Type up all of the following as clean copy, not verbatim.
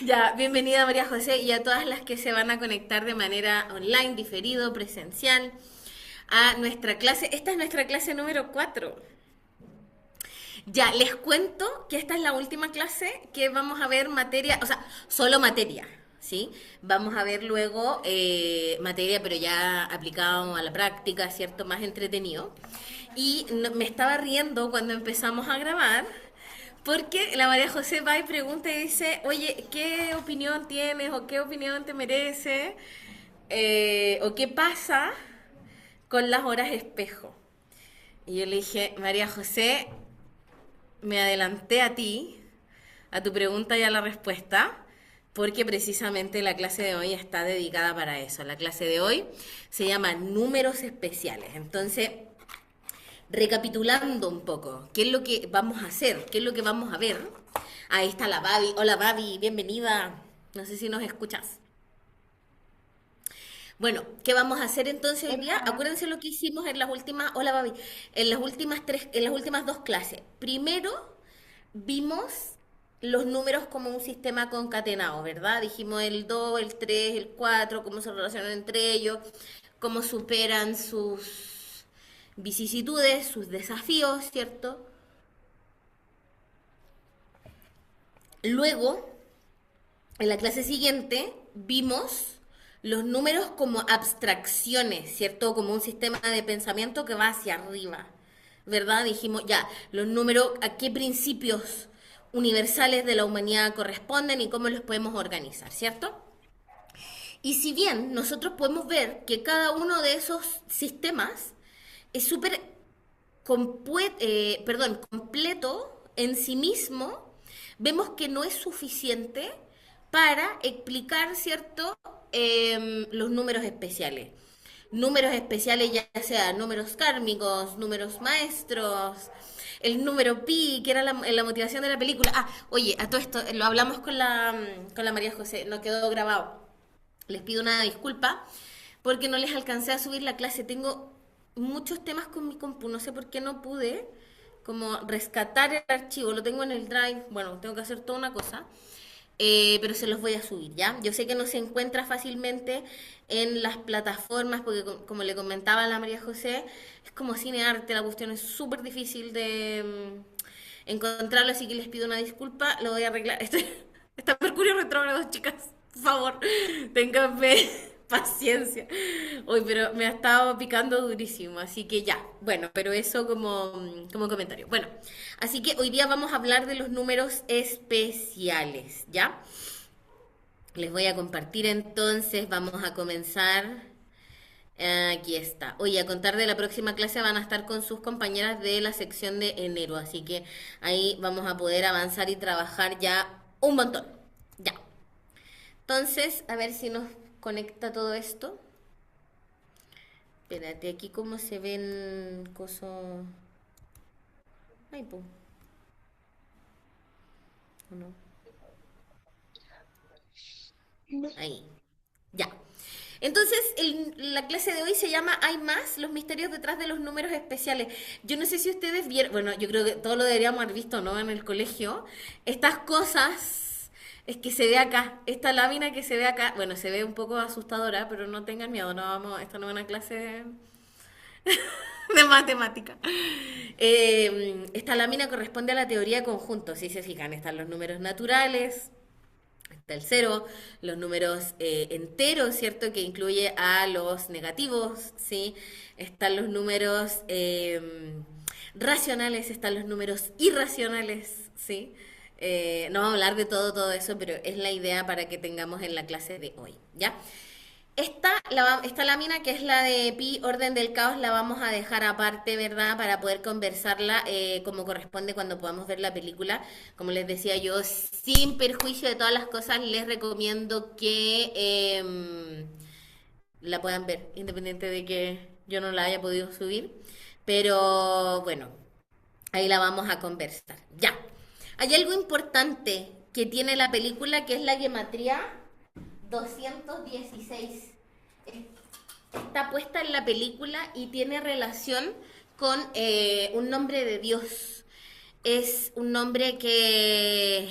Ya, bienvenida María José y a todas las que se van a conectar de manera online, diferido, presencial, a nuestra clase. Esta es nuestra clase número 4. Ya, les cuento que esta es la última clase que vamos a ver materia, o sea, solo materia, ¿sí? Vamos a ver luego materia, pero ya aplicado a la práctica, ¿cierto? Más entretenido. Y me estaba riendo cuando empezamos a grabar, porque la María José va y pregunta y dice, oye, ¿qué opinión tienes o qué opinión te merece? ¿O qué pasa con las horas espejo? Y yo le dije, María José, me adelanté a ti, a tu pregunta y a la respuesta, porque precisamente la clase de hoy está dedicada para eso. La clase de hoy se llama números especiales. Entonces, recapitulando un poco, ¿qué es lo que vamos a hacer? ¿Qué es lo que vamos a ver? Ahí está la Babi. Hola Babi, bienvenida. No sé si nos escuchas. Bueno, ¿qué vamos a hacer entonces hoy día? Hola. Acuérdense lo que hicimos en las últimas, hola Babi, en las últimas tres, en las últimas dos clases. Primero vimos los números como un sistema concatenado, ¿verdad? Dijimos el 2, el 3, el 4, cómo se relacionan entre ellos, cómo superan sus vicisitudes, sus desafíos, ¿cierto? Luego, en la clase siguiente, vimos los números como abstracciones, ¿cierto? Como un sistema de pensamiento que va hacia arriba, ¿verdad? Dijimos, ya, los números, ¿a qué principios universales de la humanidad corresponden y cómo los podemos organizar, ¿cierto? Y si bien nosotros podemos ver que cada uno de esos sistemas es súper completo en sí mismo, vemos que no es suficiente para explicar, ¿cierto?, los números especiales. Números especiales ya sea números kármicos, números maestros, el número pi, que era la motivación de la película. Ah, oye, a todo esto lo hablamos con la María José, no quedó grabado. Les pido una disculpa porque no les alcancé a subir la clase. Tengo muchos temas con mi compu, no sé por qué no pude como rescatar el archivo. Lo tengo en el Drive, bueno, tengo que hacer toda una cosa. Pero se los voy a subir, ¿ya? Yo sé que no se encuentra fácilmente en las plataformas, porque como le comentaba a la María José, es como cine arte, la cuestión es súper difícil de encontrarlo, así que les pido una disculpa, lo voy a arreglar. Está Mercurio retrógrado, chicas, por favor, ténganme paciencia. Hoy, pero me ha estado picando durísimo, así que ya, bueno, pero eso como comentario. Bueno, así que hoy día vamos a hablar de los números especiales, ¿ya? Les voy a compartir entonces, vamos a comenzar. Aquí está. Oye, a contar de la próxima clase van a estar con sus compañeras de la sección de enero, así que ahí vamos a poder avanzar y trabajar ya un montón. Ya. Entonces, a ver si nos conecta todo esto. Espérate, aquí cómo se ven cosas. Ay, po, ¿o no? No. Ahí. Ya. Entonces, la clase de hoy se llama Hay más, los misterios detrás de los números especiales. Yo no sé si ustedes vieron, bueno, yo creo que todo lo deberíamos haber visto, ¿no? En el colegio. Estas cosas, es que se ve acá, esta lámina que se ve acá, bueno, se ve un poco asustadora, pero no tengan miedo, no vamos, esta no es una clase de matemática. Esta lámina corresponde a la teoría de conjuntos, si se fijan, están los números naturales, está el cero, los números enteros, ¿cierto? Que incluye a los negativos, ¿sí? Están los números racionales, están los números irracionales, ¿sí? No vamos a hablar de todo eso, pero es la idea para que tengamos en la clase de hoy, ¿ya? Esta lámina, que es la de pi, orden del caos, la vamos a dejar aparte, ¿verdad? Para poder conversarla como corresponde cuando podamos ver la película. Como les decía yo, sin perjuicio de todas las cosas, les recomiendo que la puedan ver, independiente de que yo no la haya podido subir. Pero bueno, ahí la vamos a conversar. Ya. Hay algo importante que tiene la película, que es la gematría 216. Está puesta en la película y tiene relación con un nombre de Dios. Es un nombre que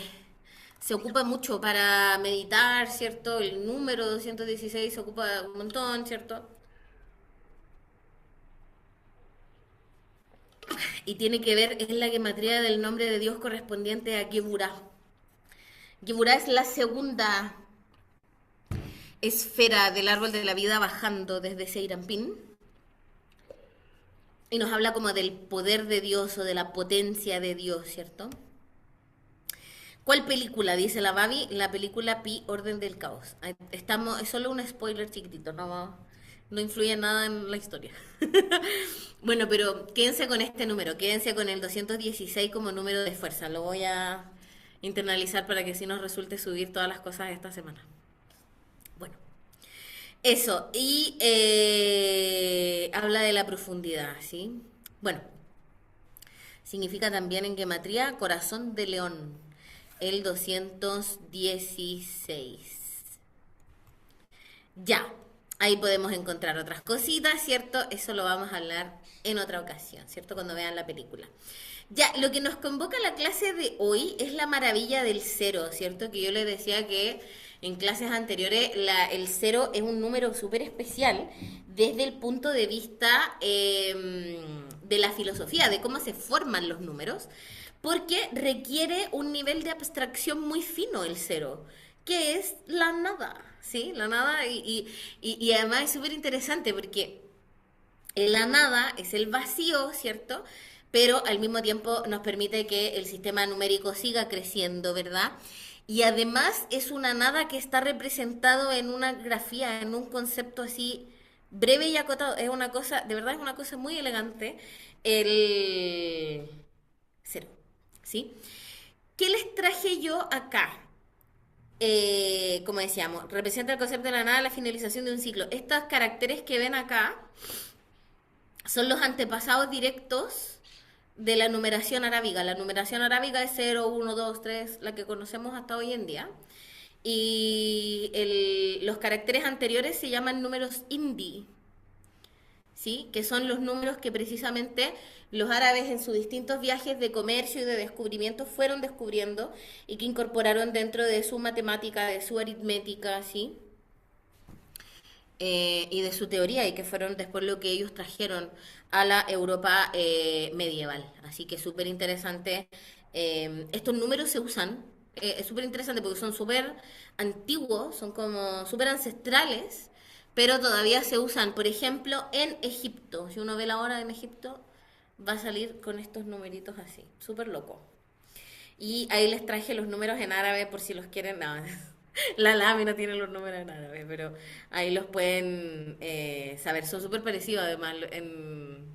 se ocupa mucho para meditar, ¿cierto? El número 216 se ocupa un montón, ¿cierto? Y tiene que ver, es la gematría del nombre de Dios correspondiente a Geburah. Geburah es la segunda esfera del árbol de la vida bajando desde Seirampín. Y nos habla como del poder de Dios o de la potencia de Dios, ¿cierto? ¿Cuál película? Dice la Babi, la película Pi, Orden del Caos. Estamos, es solo un spoiler chiquitito, no influye nada en la historia. Bueno, pero quédense con este número, quédense con el 216 como número de fuerza. Lo voy a internalizar para que así nos resulte subir todas las cosas esta semana. Bueno, eso. Y habla de la profundidad, ¿sí? Bueno, significa también en gematría corazón de león, el 216. Ya, ahí podemos encontrar otras cositas, ¿cierto? Eso lo vamos a hablar en otra ocasión, ¿cierto? Cuando vean la película. Ya, lo que nos convoca a la clase de hoy es la maravilla del cero, ¿cierto? Que yo les decía que en clases anteriores el cero es un número súper especial desde el punto de vista de la filosofía, de cómo se forman los números, porque requiere un nivel de abstracción muy fino el cero, que es la nada, ¿sí? La nada y además es súper interesante porque la nada es el vacío, ¿cierto? Pero al mismo tiempo nos permite que el sistema numérico siga creciendo, ¿verdad? Y además es una nada que está representado en una grafía, en un concepto así breve y acotado. Es una cosa, de verdad es una cosa muy elegante, el cero, ¿sí? ¿Qué les traje yo acá? Como decíamos, representa el concepto de la nada, la finalización de un ciclo. Estos caracteres que ven acá son los antepasados directos de la numeración arábiga. La numeración arábiga es 0, 1, 2, 3, la que conocemos hasta hoy en día. Y los caracteres anteriores se llaman números hindi, ¿sí? Que son los números que precisamente los árabes en sus distintos viajes de comercio y de descubrimiento fueron descubriendo y que incorporaron dentro de su matemática, de su aritmética, ¿sí? Y de su teoría y que fueron después lo que ellos trajeron a la Europa medieval. Así que súper interesante. Estos números se usan, es súper interesante porque son súper antiguos, son como súper ancestrales, pero todavía se usan. Por ejemplo, en Egipto, si uno ve la hora en Egipto, va a salir con estos numeritos así, súper loco. Y ahí les traje los números en árabe por si los quieren. No, la lámina tiene los números en árabe, pero ahí los pueden saber. Son súper parecidos además en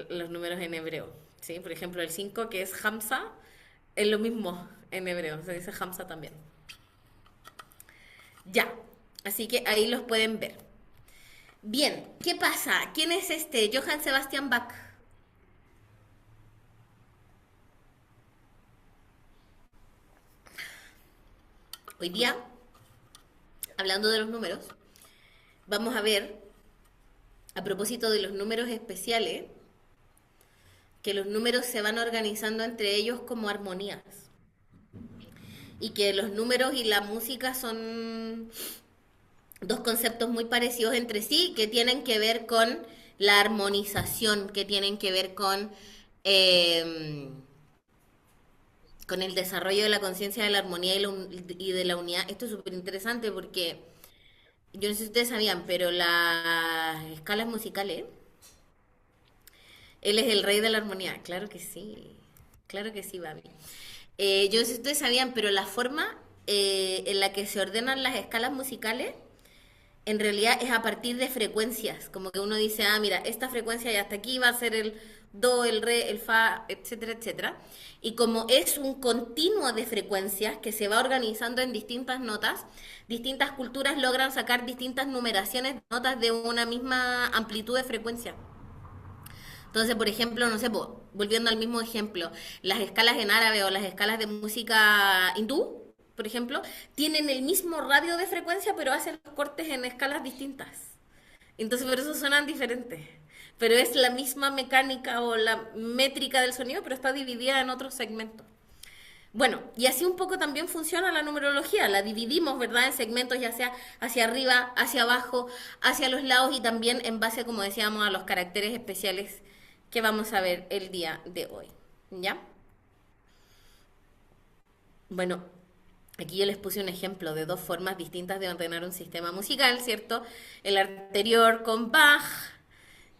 los números en hebreo. ¿Sí? Por ejemplo, el 5 que es Hamza, es lo mismo en hebreo, se dice Hamza también. Ya, así que ahí los pueden ver. Bien, ¿qué pasa? ¿Quién es este? Johann Sebastian Bach. Hoy día, hablando de los números, vamos a ver, a propósito de los números especiales, que los números se van organizando entre ellos como armonías. Y que los números y la música son dos conceptos muy parecidos entre sí, que tienen que ver con la armonización, que tienen que ver con el desarrollo de la conciencia de la armonía y de la unidad. Esto es súper interesante porque yo no sé si ustedes sabían, pero las escalas musicales, él es el rey de la armonía. Claro que sí, Babi. Yo no sé si ustedes sabían, pero la forma en la que se ordenan las escalas musicales en realidad es a partir de frecuencias, como que uno dice, ah, mira, esta frecuencia y hasta aquí va a ser el do, el re, el fa, etcétera, etcétera. Y como es un continuo de frecuencias que se va organizando en distintas notas, distintas culturas logran sacar distintas numeraciones de notas de una misma amplitud de frecuencia. Entonces, por ejemplo, no sé, volviendo al mismo ejemplo, las escalas en árabe o las escalas de música hindú, por ejemplo, tienen el mismo radio de frecuencia, pero hacen los cortes en escalas distintas. Entonces, por eso suenan diferentes. Pero es la misma mecánica o la métrica del sonido, pero está dividida en otros segmentos. Bueno, y así un poco también funciona la numerología. La dividimos, ¿verdad?, en segmentos, ya sea hacia arriba, hacia abajo, hacia los lados y también en base, como decíamos, a los caracteres especiales que vamos a ver el día de hoy. ¿Ya? Bueno, aquí yo les puse un ejemplo de dos formas distintas de ordenar un sistema musical, ¿cierto? El anterior con Bach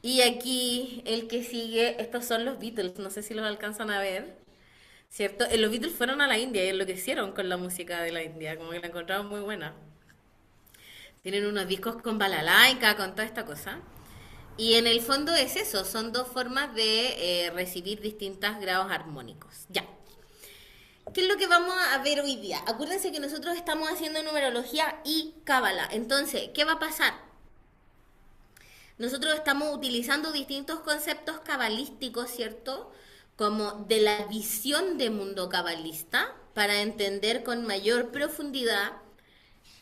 y aquí el que sigue, estos son los Beatles, no sé si los alcanzan a ver. ¿Cierto? Los Beatles fueron a la India y enloquecieron con la música de la India, como que la encontraron muy buena. Tienen unos discos con balalaika, con toda esta cosa. Y en el fondo es eso, son dos formas de recibir distintos grados armónicos. Ya. ¿Qué es lo que vamos a ver hoy día? Acuérdense que nosotros estamos haciendo numerología y cábala. Entonces, ¿qué va a pasar? Nosotros estamos utilizando distintos conceptos cabalísticos, ¿cierto? Como de la visión de mundo cabalista para entender con mayor profundidad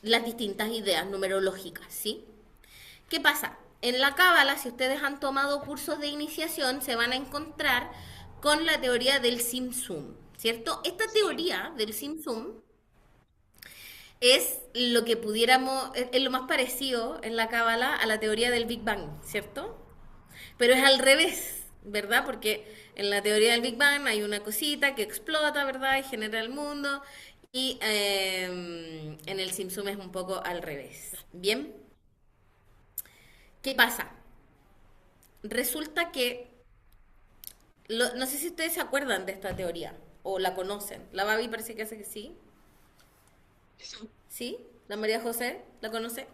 las distintas ideas numerológicas, ¿sí? ¿Qué pasa? En la cábala, si ustedes han tomado cursos de iniciación, se van a encontrar con la teoría del Tzimtzum, ¿cierto? Esta teoría del Tzimtzum es lo que pudiéramos, es lo más parecido en la cábala a la teoría del Big Bang, ¿cierto? Pero es al revés, ¿verdad? Porque en la teoría del Big Bang hay una cosita que explota, ¿verdad? Y genera el mundo. Y en el Tzimtzum es un poco al revés. Bien, ¿qué pasa? Resulta que, no sé si ustedes se acuerdan de esta teoría o la conocen. La Babi parece que hace que sí. ¿Sí? ¿La María José la conoce?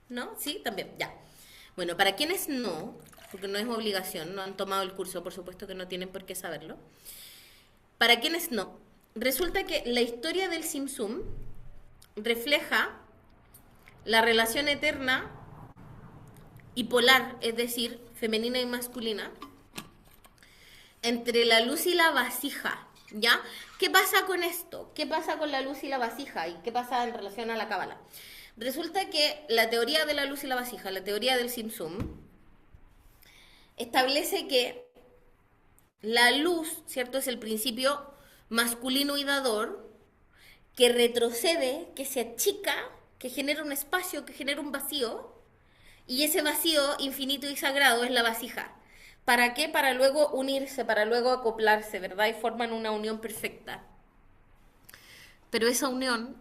¿No? ¿Sí? También, ya. Bueno, para quienes no, porque no es obligación, no han tomado el curso, por supuesto que no tienen por qué saberlo. Para quienes no, resulta que la historia del Tzimtzum refleja la relación eterna y polar, es decir, femenina y masculina, entre la luz y la vasija, ¿ya? ¿Qué pasa con esto? ¿Qué pasa con la luz y la vasija? ¿Y qué pasa en relación a la cábala? Resulta que la teoría de la luz y la vasija, la teoría del Tzimtzum, establece que la luz, ¿cierto? Es el principio masculino y dador que retrocede, que se achica, que genera un espacio, que genera un vacío, y ese vacío infinito y sagrado es la vasija. ¿Para qué? Para luego unirse, para luego acoplarse, ¿verdad? Y forman una unión perfecta. Pero esa unión,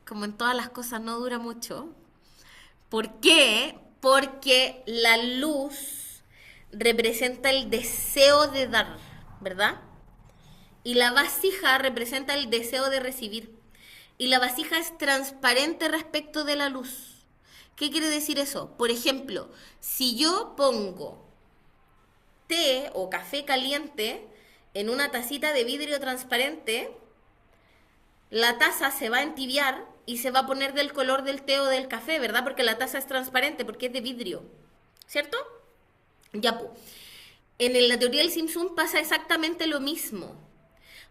como en todas las cosas, no dura mucho. ¿Por qué? Porque la luz representa el deseo de dar, ¿verdad? Y la vasija representa el deseo de recibir. Y la vasija es transparente respecto de la luz. ¿Qué quiere decir eso? Por ejemplo, si yo pongo té o café caliente en una tacita de vidrio transparente, la taza se va a entibiar y se va a poner del color del té o del café, ¿verdad? Porque la taza es transparente, porque es de vidrio, ¿cierto? Ya, pues. En la teoría del Tzimtzum pasa exactamente lo mismo.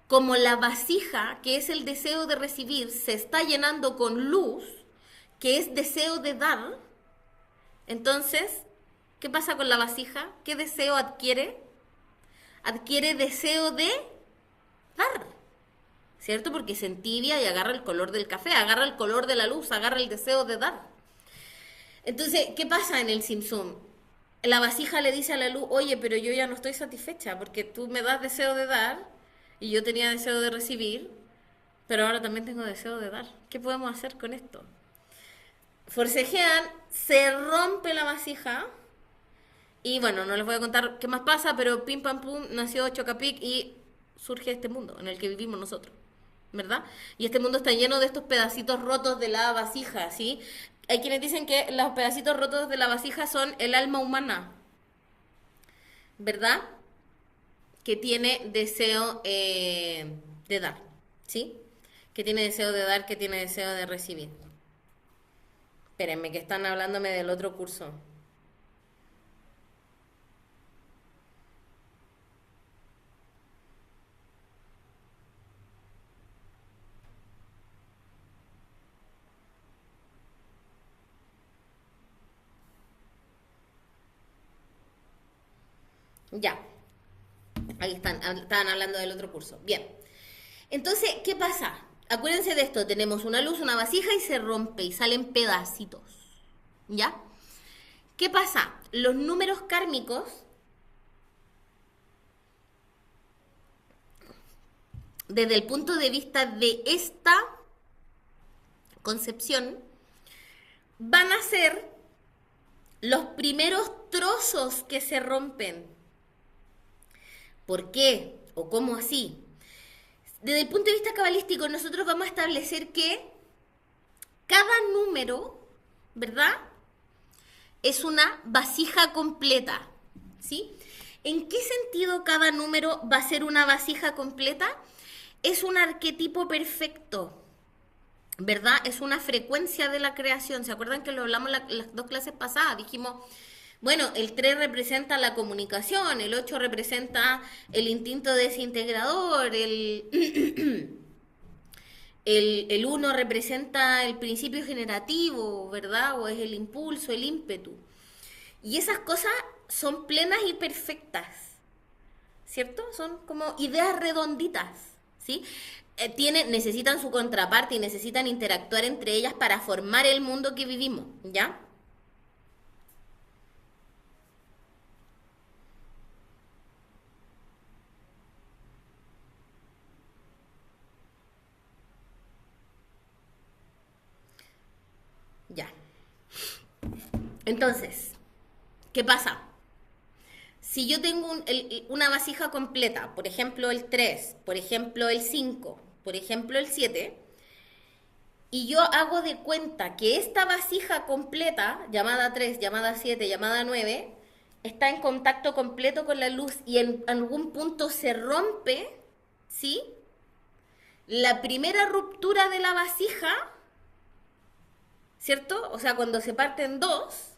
Como la vasija, que es el deseo de recibir, se está llenando con luz, que es deseo de dar, entonces, ¿qué pasa con la vasija? ¿Qué deseo adquiere? Adquiere deseo de dar, ¿cierto? Porque se entibia y agarra el color del café, agarra el color de la luz, agarra el deseo de dar. Entonces, ¿qué pasa en el Tzimtzum? La vasija le dice a la luz, oye, pero yo ya no estoy satisfecha porque tú me das deseo de dar y yo tenía deseo de recibir, pero ahora también tengo deseo de dar. ¿Qué podemos hacer con esto? Forcejean, se rompe la vasija y bueno, no les voy a contar qué más pasa, pero pim pam pum nació Chocapic y surge este mundo en el que vivimos nosotros, ¿verdad? Y este mundo está lleno de estos pedacitos rotos de la vasija, ¿sí? Hay quienes dicen que los pedacitos rotos de la vasija son el alma humana, ¿verdad? Que tiene deseo de dar, ¿sí? Que tiene deseo de dar, que tiene deseo de recibir. Espérenme, que están hablándome del otro curso. Ya. Ahí están, estaban hablando del otro curso. Bien. Entonces, ¿qué pasa? Acuérdense de esto, tenemos una luz, una vasija y se rompe y salen pedacitos. ¿Ya? ¿Qué pasa? Los números kármicos, desde el punto de vista de esta concepción, van a ser los primeros trozos que se rompen. ¿Por qué? ¿O cómo así? Desde el punto de vista cabalístico, nosotros vamos a establecer que cada número, ¿verdad?, es una vasija completa, ¿sí? ¿En qué sentido cada número va a ser una vasija completa? Es un arquetipo perfecto, ¿verdad? Es una frecuencia de la creación. ¿Se acuerdan que lo hablamos las dos clases pasadas? Dijimos, bueno, el 3 representa la comunicación, el 8 representa el instinto desintegrador, el 1 representa el principio generativo, ¿verdad? O es el impulso, el ímpetu. Y esas cosas son plenas y perfectas, ¿cierto? Son como ideas redonditas, ¿sí? Necesitan su contraparte y necesitan interactuar entre ellas para formar el mundo que vivimos, ¿ya? Ya. Entonces, ¿qué pasa? Si yo tengo una vasija completa, por ejemplo el 3, por ejemplo el 5, por ejemplo el 7, y yo hago de cuenta que esta vasija completa, llamada 3, llamada 7, llamada 9, está en contacto completo con la luz y en algún punto se rompe, ¿sí? La primera ruptura de la vasija, ¿cierto? O sea, cuando se parte en dos,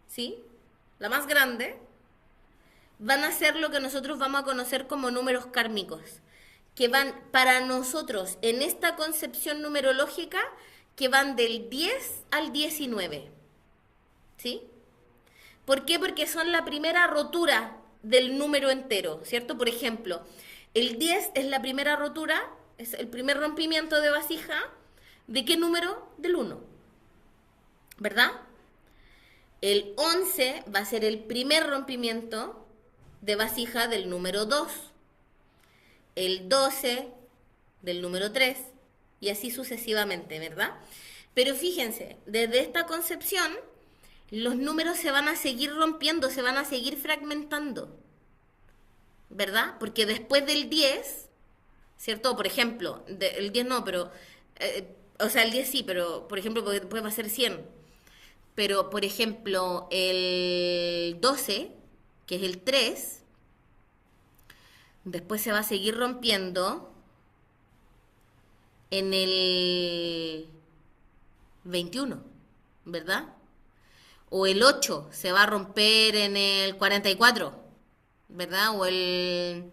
¿sí? La más grande, van a ser lo que nosotros vamos a conocer como números kármicos, que van para nosotros en esta concepción numerológica, que van del 10 al 19, ¿sí? ¿Por qué? Porque son la primera rotura del número entero, ¿cierto? Por ejemplo, el 10 es la primera rotura, es el primer rompimiento de vasija, ¿de qué número? Del 1, ¿verdad? El 11 va a ser el primer rompimiento de vasija del número 2, el 12 del número 3 y así sucesivamente, ¿verdad? Pero fíjense, desde esta concepción, los números se van a seguir rompiendo, se van a seguir fragmentando, ¿verdad? Porque después del 10, ¿cierto? Por ejemplo, el 10 no, pero, o sea, el 10 sí, pero, por ejemplo, después va a ser 100. Pero, por ejemplo, el 12, que es el 3, después se va a seguir rompiendo en el 21, ¿verdad? O el 8 se va a romper en el 44, ¿verdad? O el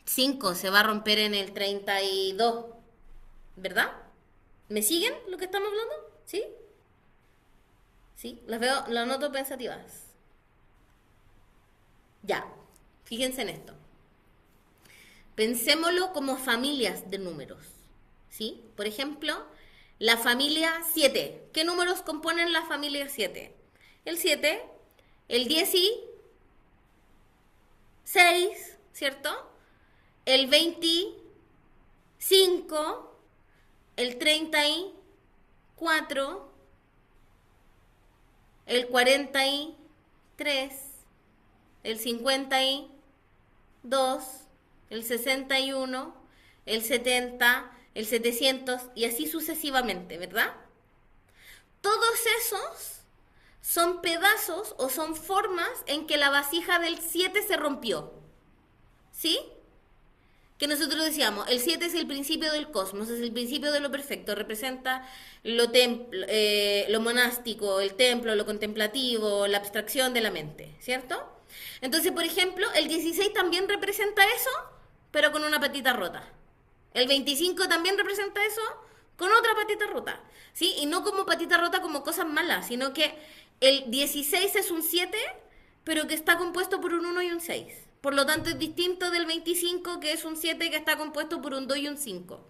5 se va a romper en el 32, ¿verdad? ¿Me siguen lo que estamos hablando? ¿Sí? ¿Sí? Las veo, las noto pensativas. Ya, fíjense en esto. Pensémoslo como familias de números, ¿sí? Por ejemplo, la familia 7. ¿Qué números componen la familia 7? El 7, el 16, ¿cierto? El 25, el 34, el 43, el 52, el 61, el 70, el 700 y así sucesivamente, ¿verdad? Todos esos son pedazos o son formas en que la vasija del 7 se rompió, ¿sí? Que nosotros decíamos, el 7 es el principio del cosmos, es el principio de lo perfecto, representa lo monástico, el templo, lo contemplativo, la abstracción de la mente, ¿cierto? Entonces, por ejemplo, el 16 también representa eso, pero con una patita rota. El 25 también representa eso, con otra patita rota, ¿sí? Y no como patita rota como cosas malas, sino que el 16 es un 7, pero que está compuesto por un 1 y un 6. Por lo tanto, es distinto del 25, que es un 7 que está compuesto por un 2 y un 5.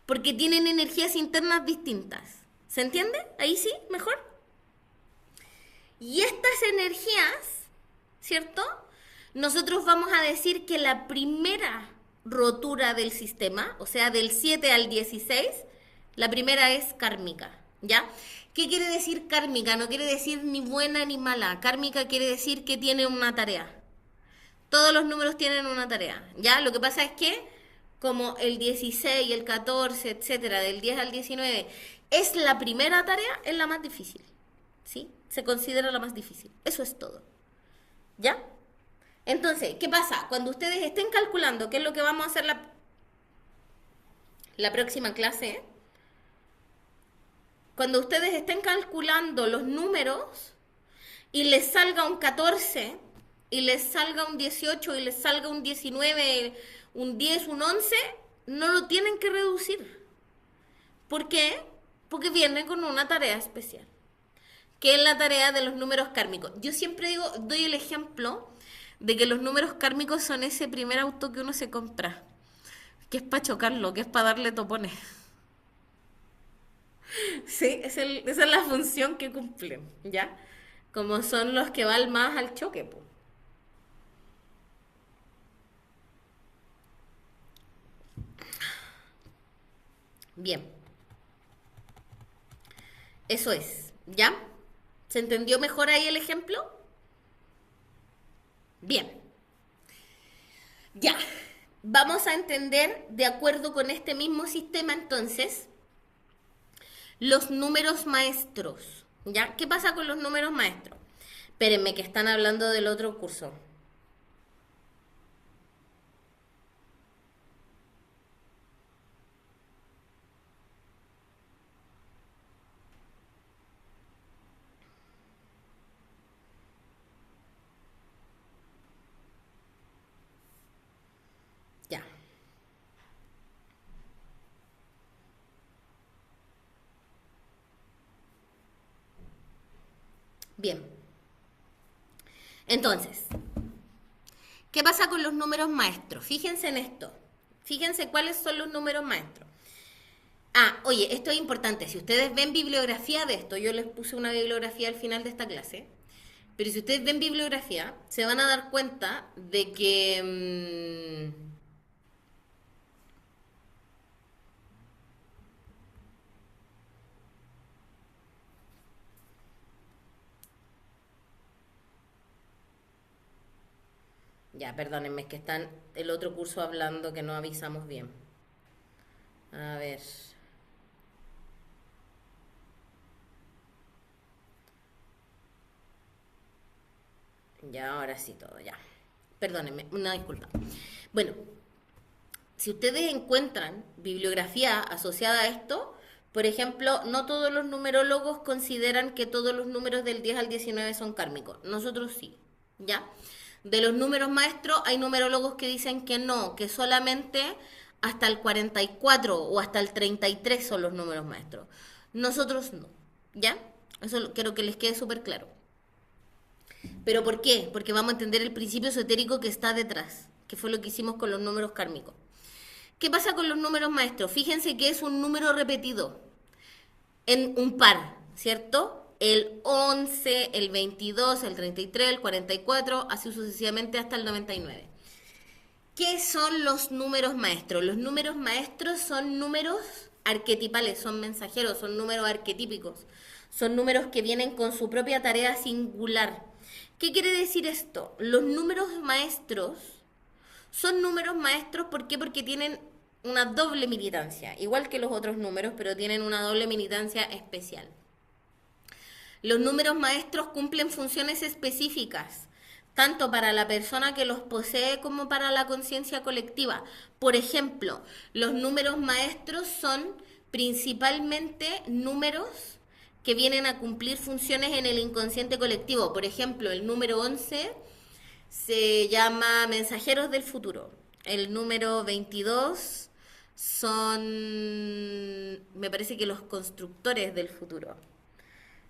Porque tienen energías internas distintas. ¿Se entiende? Ahí sí, mejor. Y estas energías, ¿cierto? Nosotros vamos a decir que la primera rotura del sistema, o sea, del 7 al 16, la primera es kármica, ¿ya? ¿Qué quiere decir kármica? No quiere decir ni buena ni mala. Kármica quiere decir que tiene una tarea. Todos los números tienen una tarea, ¿ya? Lo que pasa es que, como el 16, el 14, etcétera, del 10 al 19, es la primera tarea, es la más difícil, ¿sí? Se considera la más difícil. Eso es todo, ¿ya? Entonces, ¿qué pasa? Cuando ustedes estén calculando, qué es lo que vamos a hacer la próxima clase, cuando ustedes estén calculando los números y les salga un 14 y les salga un 18 y les salga un 19, un 10, un 11, no lo tienen que reducir. ¿Por qué? Porque viene con una tarea especial, que es la tarea de los números kármicos. Yo siempre digo, doy el ejemplo de que los números kármicos son ese primer auto que uno se compra, que es para chocarlo, que es para darle topones. Sí, esa es la función que cumplen, ¿ya? Como son los que van más al choque, po. Bien, eso es, ¿ya? ¿Se entendió mejor ahí el ejemplo? Bien, ya. Vamos a entender, de acuerdo con este mismo sistema, entonces, los números maestros, ¿ya? ¿Qué pasa con los números maestros? Espérenme, que están hablando del otro curso. Ya, bien. Entonces, ¿qué pasa con los números maestros? Fíjense en esto. Fíjense cuáles son los números maestros. Ah, oye, esto es importante. Si ustedes ven bibliografía de esto, yo les puse una bibliografía al final de esta clase, pero si ustedes ven bibliografía, se van a dar cuenta de que... ya, perdónenme, es que están el otro curso hablando que no avisamos bien. A ver. Ya, ahora sí todo, ya. Perdónenme, una disculpa. Bueno, si ustedes encuentran bibliografía asociada a esto, por ejemplo, no todos los numerólogos consideran que todos los números del 10 al 19 son kármicos. Nosotros sí, ¿ya? De los números maestros hay numerólogos que dicen que no, que solamente hasta el 44 o hasta el 33 son los números maestros. Nosotros no, ¿ya? Eso quiero que les quede súper claro. ¿Pero por qué? Porque vamos a entender el principio esotérico que está detrás, que fue lo que hicimos con los números kármicos. ¿Qué pasa con los números maestros? Fíjense que es un número repetido en un par, ¿cierto? El 11, el 22, el 33, el 44, así sucesivamente hasta el 99. ¿Qué son los números maestros? Los números maestros son números arquetipales, son mensajeros, son números arquetípicos, son números que vienen con su propia tarea singular. ¿Qué quiere decir esto? Los números maestros son números maestros, ¿por qué? Porque tienen una doble militancia, igual que los otros números, pero tienen una doble militancia especial. Los números maestros cumplen funciones específicas, tanto para la persona que los posee como para la conciencia colectiva. Por ejemplo, los números maestros son principalmente números que vienen a cumplir funciones en el inconsciente colectivo. Por ejemplo, el número 11 se llama mensajeros del futuro. El número 22 son, me parece que los constructores del futuro.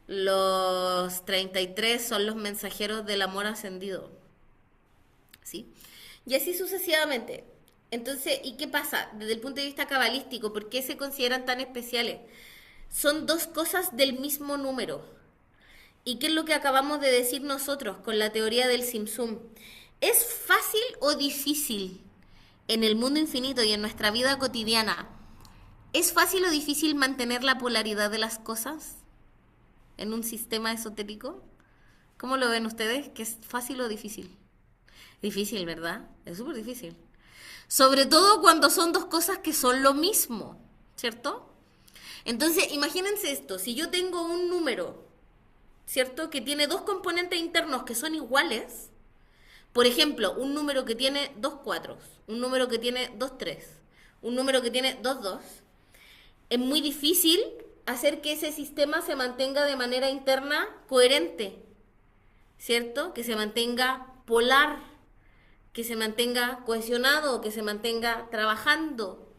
Los 33 son los mensajeros del amor ascendido. ¿Sí? Y así sucesivamente. Entonces, ¿y qué pasa? Desde el punto de vista cabalístico, ¿por qué se consideran tan especiales? Son dos cosas del mismo número. ¿Y qué es lo que acabamos de decir nosotros con la teoría del Simsum? ¿Es fácil o difícil en el mundo infinito y en nuestra vida cotidiana? ¿Es fácil o difícil mantener la polaridad de las cosas en un sistema esotérico? ¿Cómo lo ven ustedes? ¿Que es fácil o difícil? Difícil, ¿verdad? Es súper difícil. Sobre todo cuando son dos cosas que son lo mismo, ¿cierto? Entonces, imagínense esto, si yo tengo un número, ¿cierto? Que tiene dos componentes internos que son iguales, por ejemplo, un número que tiene dos cuatros, un número que tiene dos tres, un número que tiene dos dos, es muy difícil hacer que ese sistema se mantenga de manera interna coherente, ¿cierto? Que se mantenga polar, que se mantenga cohesionado, que se mantenga trabajando,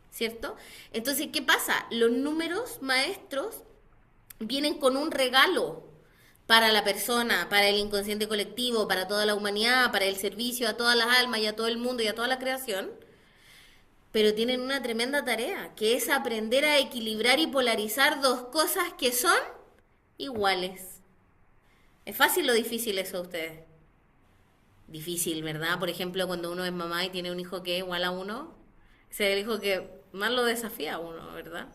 ¿cierto? Entonces, ¿qué pasa? Los números maestros vienen con un regalo para la persona, para el inconsciente colectivo, para toda la humanidad, para el servicio a todas las almas y a todo el mundo y a toda la creación, pero tienen una tremenda tarea, que es aprender a equilibrar y polarizar dos cosas que son iguales. ¿Es fácil o difícil eso a ustedes? Difícil, ¿verdad? Por ejemplo, cuando uno es mamá y tiene un hijo que es igual a uno, ese es el hijo que más lo desafía a uno, ¿verdad?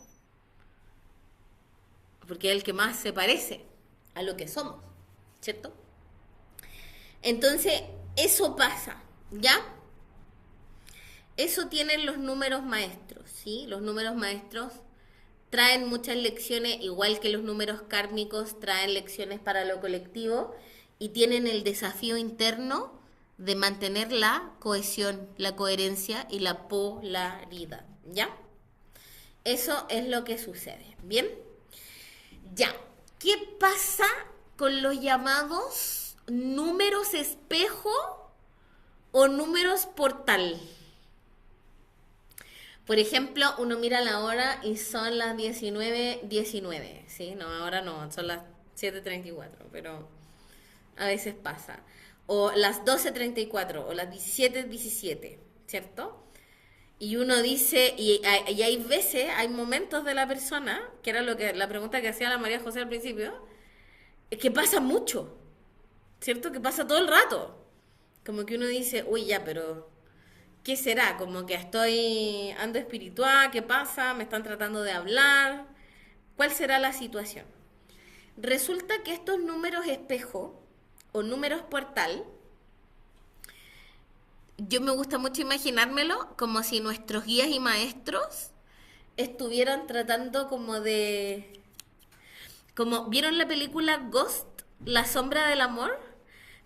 Porque es el que más se parece a lo que somos, ¿cierto? Entonces, eso pasa, ¿ya? Eso tienen los números maestros, ¿sí? Los números maestros traen muchas lecciones, igual que los números kármicos traen lecciones para lo colectivo y tienen el desafío interno de mantener la cohesión, la coherencia y la polaridad, ¿ya? Eso es lo que sucede, ¿bien? Ya, ¿qué pasa con los llamados números espejo o números portal? Por ejemplo, uno mira la hora y son las 19:19, ¿sí? No, ahora no, son las 7:34, pero a veces pasa. O las 12:34 o las 17:17, ¿cierto? Y uno dice, y hay veces, hay momentos de la persona, que era la pregunta que hacía la María José al principio, que pasa mucho, ¿cierto? Que pasa todo el rato. Como que uno dice, uy, ya, pero ¿qué será? Como que ando espiritual, ¿qué pasa? ¿Me están tratando de hablar? ¿Cuál será la situación? Resulta que estos números espejo o números portal, yo me gusta mucho imaginármelo como si nuestros guías y maestros estuvieran tratando ¿vieron la película Ghost, La sombra del amor?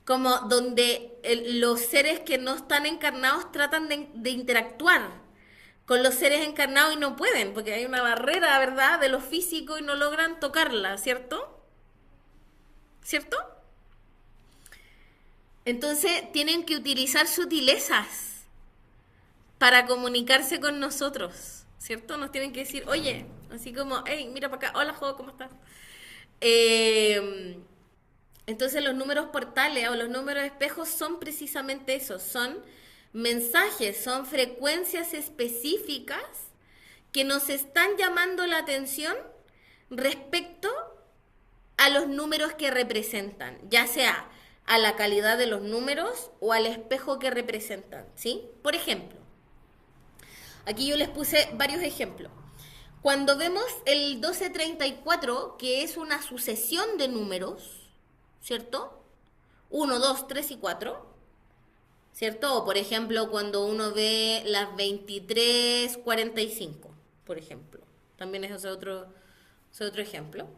Como donde los seres que no están encarnados tratan de interactuar con los seres encarnados y no pueden, porque hay una barrera, ¿verdad?, de lo físico y no logran tocarla, ¿cierto? ¿Cierto? Entonces tienen que utilizar sutilezas para comunicarse con nosotros, ¿cierto? Nos tienen que decir, oye, así como, hey, mira para acá, hola, Jo, ¿cómo estás? Entonces los números portales o los números espejos son precisamente eso, son mensajes, son frecuencias específicas que nos están llamando la atención respecto a los números que representan, ya sea a la calidad de los números o al espejo que representan, ¿sí? Por ejemplo, aquí yo les puse varios ejemplos. Cuando vemos el 1234, que es una sucesión de números, ¿cierto? 1, 2, 3 y 4, ¿cierto? O por ejemplo, cuando uno ve las 23:45, por ejemplo. También es otro ejemplo.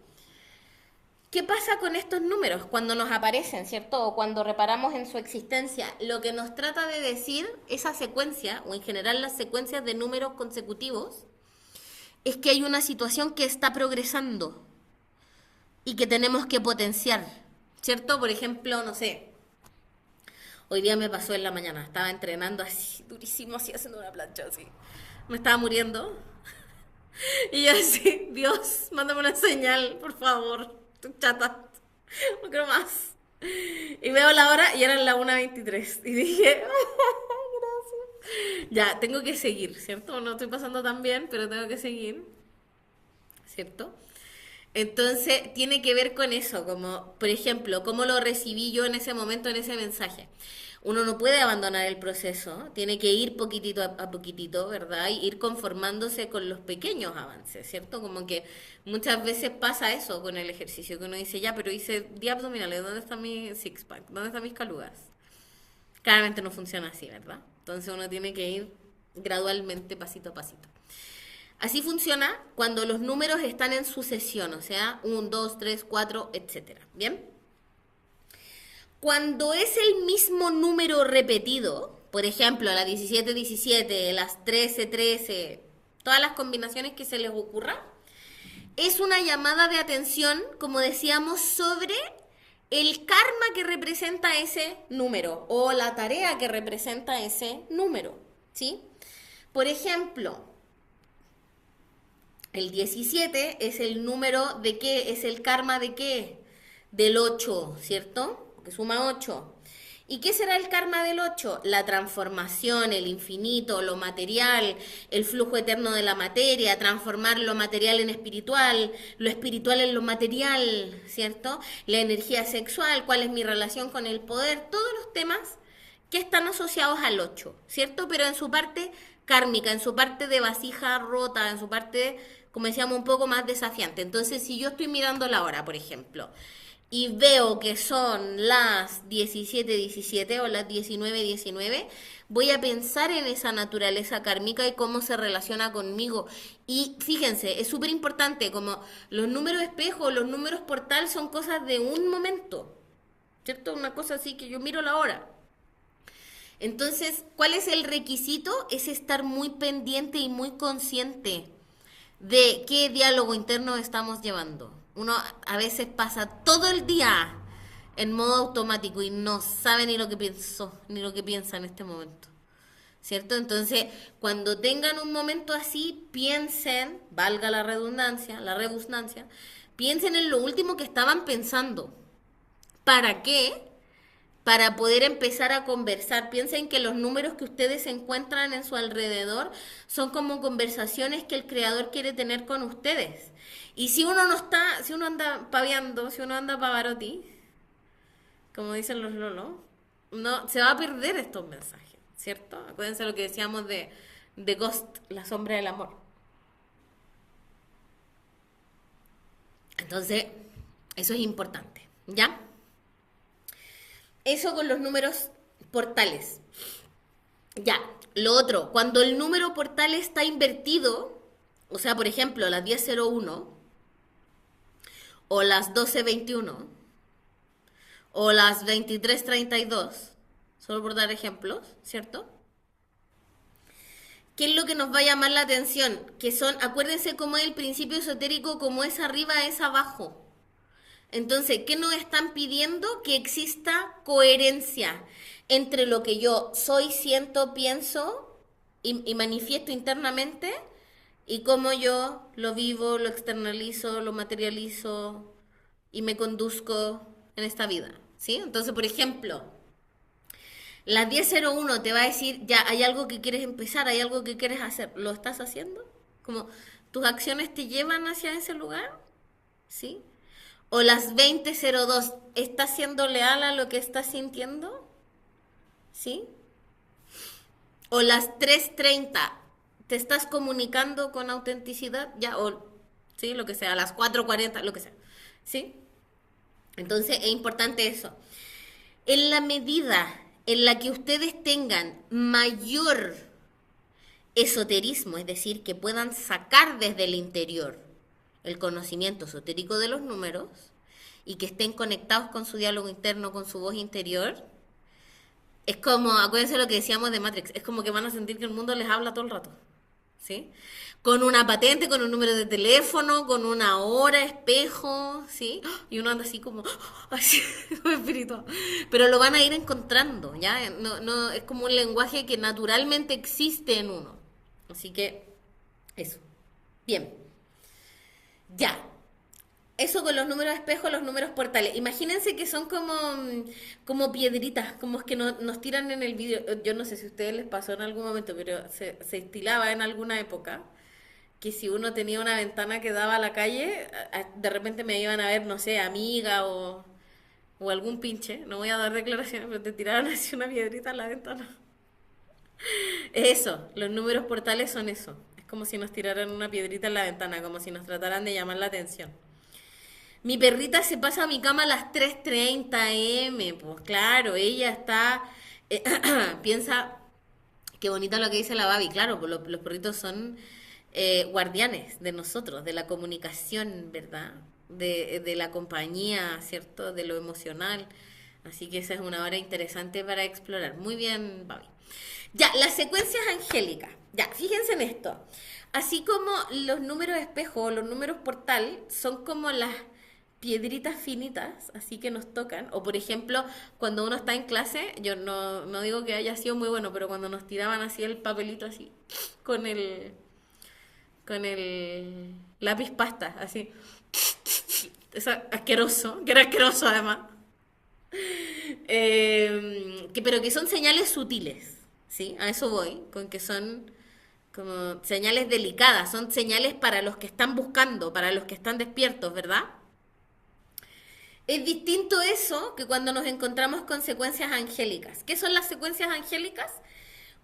¿Qué pasa con estos números cuando nos aparecen, ¿cierto? O cuando reparamos en su existencia. Lo que nos trata de decir esa secuencia, o en general las secuencias de números consecutivos, es que hay una situación que está progresando y que tenemos que potenciar, ¿cierto? Por ejemplo, no sé, hoy día me pasó en la mañana, estaba entrenando así, durísimo, así, haciendo una plancha, así. Me estaba muriendo. Y yo así, Dios, mándame una señal, por favor. Estoy chata, no quiero más. Y veo la hora y eran las 1:23. Y dije, gracias. Ya, tengo que seguir, ¿cierto? No estoy pasando tan bien, pero tengo que seguir, ¿cierto? Entonces, tiene que ver con eso, como, por ejemplo, cómo lo recibí yo en ese momento, en ese mensaje. Uno no puede abandonar el proceso, tiene que ir poquitito a poquitito, ¿verdad? Y ir conformándose con los pequeños avances, ¿cierto? Como que muchas veces pasa eso con el ejercicio, que uno dice, ya, pero hice 10 abdominales, ¿dónde está mi six-pack? ¿Dónde están mis calugas? Claramente no funciona así, ¿verdad? Entonces uno tiene que ir gradualmente, pasito a pasito. Así funciona cuando los números están en sucesión, o sea, 1, 2, 3, 4, etcétera. ¿Bien? Cuando es el mismo número repetido, por ejemplo, las 17, 17, las 13, 13, todas las combinaciones que se les ocurra, es una llamada de atención, como decíamos, sobre el karma que representa ese número o la tarea que representa ese número, ¿sí? Por ejemplo, el 17 es el número de qué, es el karma de qué, del 8, ¿cierto? Que suma 8. ¿Y qué será el karma del 8? La transformación, el infinito, lo material, el flujo eterno de la materia, transformar lo material en espiritual, lo espiritual en lo material, ¿cierto? La energía sexual, cuál es mi relación con el poder, todos los temas que están asociados al 8, ¿cierto? Pero en su parte kármica, en su parte de vasija rota, en su parte, como decíamos, un poco más desafiante. Entonces, si yo estoy mirando la hora, por ejemplo, y veo que son las 17:17 o las 19:19, voy a pensar en esa naturaleza kármica y cómo se relaciona conmigo. Y fíjense, es súper importante, como los números espejo, los números portal son cosas de un momento, ¿cierto? Una cosa así que yo miro la hora. Entonces, ¿cuál es el requisito? Es estar muy pendiente y muy consciente de qué diálogo interno estamos llevando. Uno a veces pasa todo el día en modo automático y no sabe ni lo que pensó, ni lo que piensa en este momento. ¿Cierto? Entonces, cuando tengan un momento así, piensen, valga la redundancia, piensen en lo último que estaban pensando. ¿Para qué? Para poder empezar a conversar. Piensen que los números que ustedes encuentran en su alrededor son como conversaciones que el creador quiere tener con ustedes. Y si uno no está, si uno anda paviando, si uno anda pavarotti, como dicen los lolos, no, se va a perder estos mensajes, ¿cierto? Acuérdense lo que decíamos de Ghost, la sombra del amor. Entonces, eso es importante, ¿ya? Eso con los números portales. Ya, lo otro, cuando el número portal está invertido, o sea, por ejemplo, las 10:01 o las 12:21 o las 23:32, solo por dar ejemplos, ¿cierto? ¿Qué es lo que nos va a llamar la atención? Que son, acuérdense cómo es el principio esotérico, como es arriba, es abajo. Entonces, ¿qué nos están pidiendo? Que exista coherencia entre lo que yo soy, siento, pienso y manifiesto internamente y cómo yo lo vivo, lo externalizo, lo materializo y me conduzco en esta vida, ¿sí? Entonces, por ejemplo, la 10:01 te va a decir, ya, hay algo que quieres empezar, hay algo que quieres hacer, ¿lo estás haciendo? Como tus acciones te llevan hacia ese lugar, ¿sí? O las 20:02, ¿estás siendo leal a lo que estás sintiendo? ¿Sí? O las 3:30, ¿te estás comunicando con autenticidad? Ya, o, ¿sí? Lo que sea, a las 4:40, lo que sea. ¿Sí? Entonces es importante eso. En la medida en la que ustedes tengan mayor esoterismo, es decir, que puedan sacar desde el interior el conocimiento esotérico de los números y que estén conectados con su diálogo interno, con su voz interior, es como, acuérdense lo que decíamos de Matrix, es como que van a sentir que el mundo les habla todo el rato, ¿sí? Con una patente, con un número de teléfono, con una hora, espejo, ¿sí? Y uno anda así como, así, como espiritual. Pero lo van a ir encontrando, ¿ya? No, no, es como un lenguaje que naturalmente existe en uno. Así que, eso. Bien. Ya. Eso con los números espejos, los números portales. Imagínense que son como, como piedritas, como es que nos tiran en el vídeo. Yo no sé si a ustedes les pasó en algún momento, pero se estilaba en alguna época que si uno tenía una ventana que daba a la calle, de repente me iban a ver, no sé, amiga o algún pinche. No voy a dar declaraciones, pero te tiraban así una piedrita en la ventana. Es eso, los números portales son eso. Es como si nos tiraran una piedrita en la ventana, como si nos trataran de llamar la atención. Mi perrita se pasa a mi cama a las 3:30 am, pues claro, ella está, eh, piensa, qué bonito lo que dice la Babi, claro, pues los perritos son guardianes de nosotros, de la comunicación, ¿verdad? De la compañía, ¿cierto? De lo emocional. Así que esa es una hora interesante para explorar. Muy bien, Babi. Ya, las secuencias angélicas. Ya, fíjense en esto. Así como los números espejo o los números portal son como las piedritas finitas, así que nos tocan. O por ejemplo, cuando uno está en clase, yo no digo que haya sido muy bueno, pero cuando nos tiraban así el papelito así, con el, con el lápiz pasta, así. Es asqueroso, que era asqueroso además. Pero que son señales sutiles, ¿sí? A eso voy, con que son como señales delicadas, son señales para los que están buscando, para los que están despiertos, ¿verdad? Es distinto eso que cuando nos encontramos con secuencias angélicas. ¿Qué son las secuencias angélicas?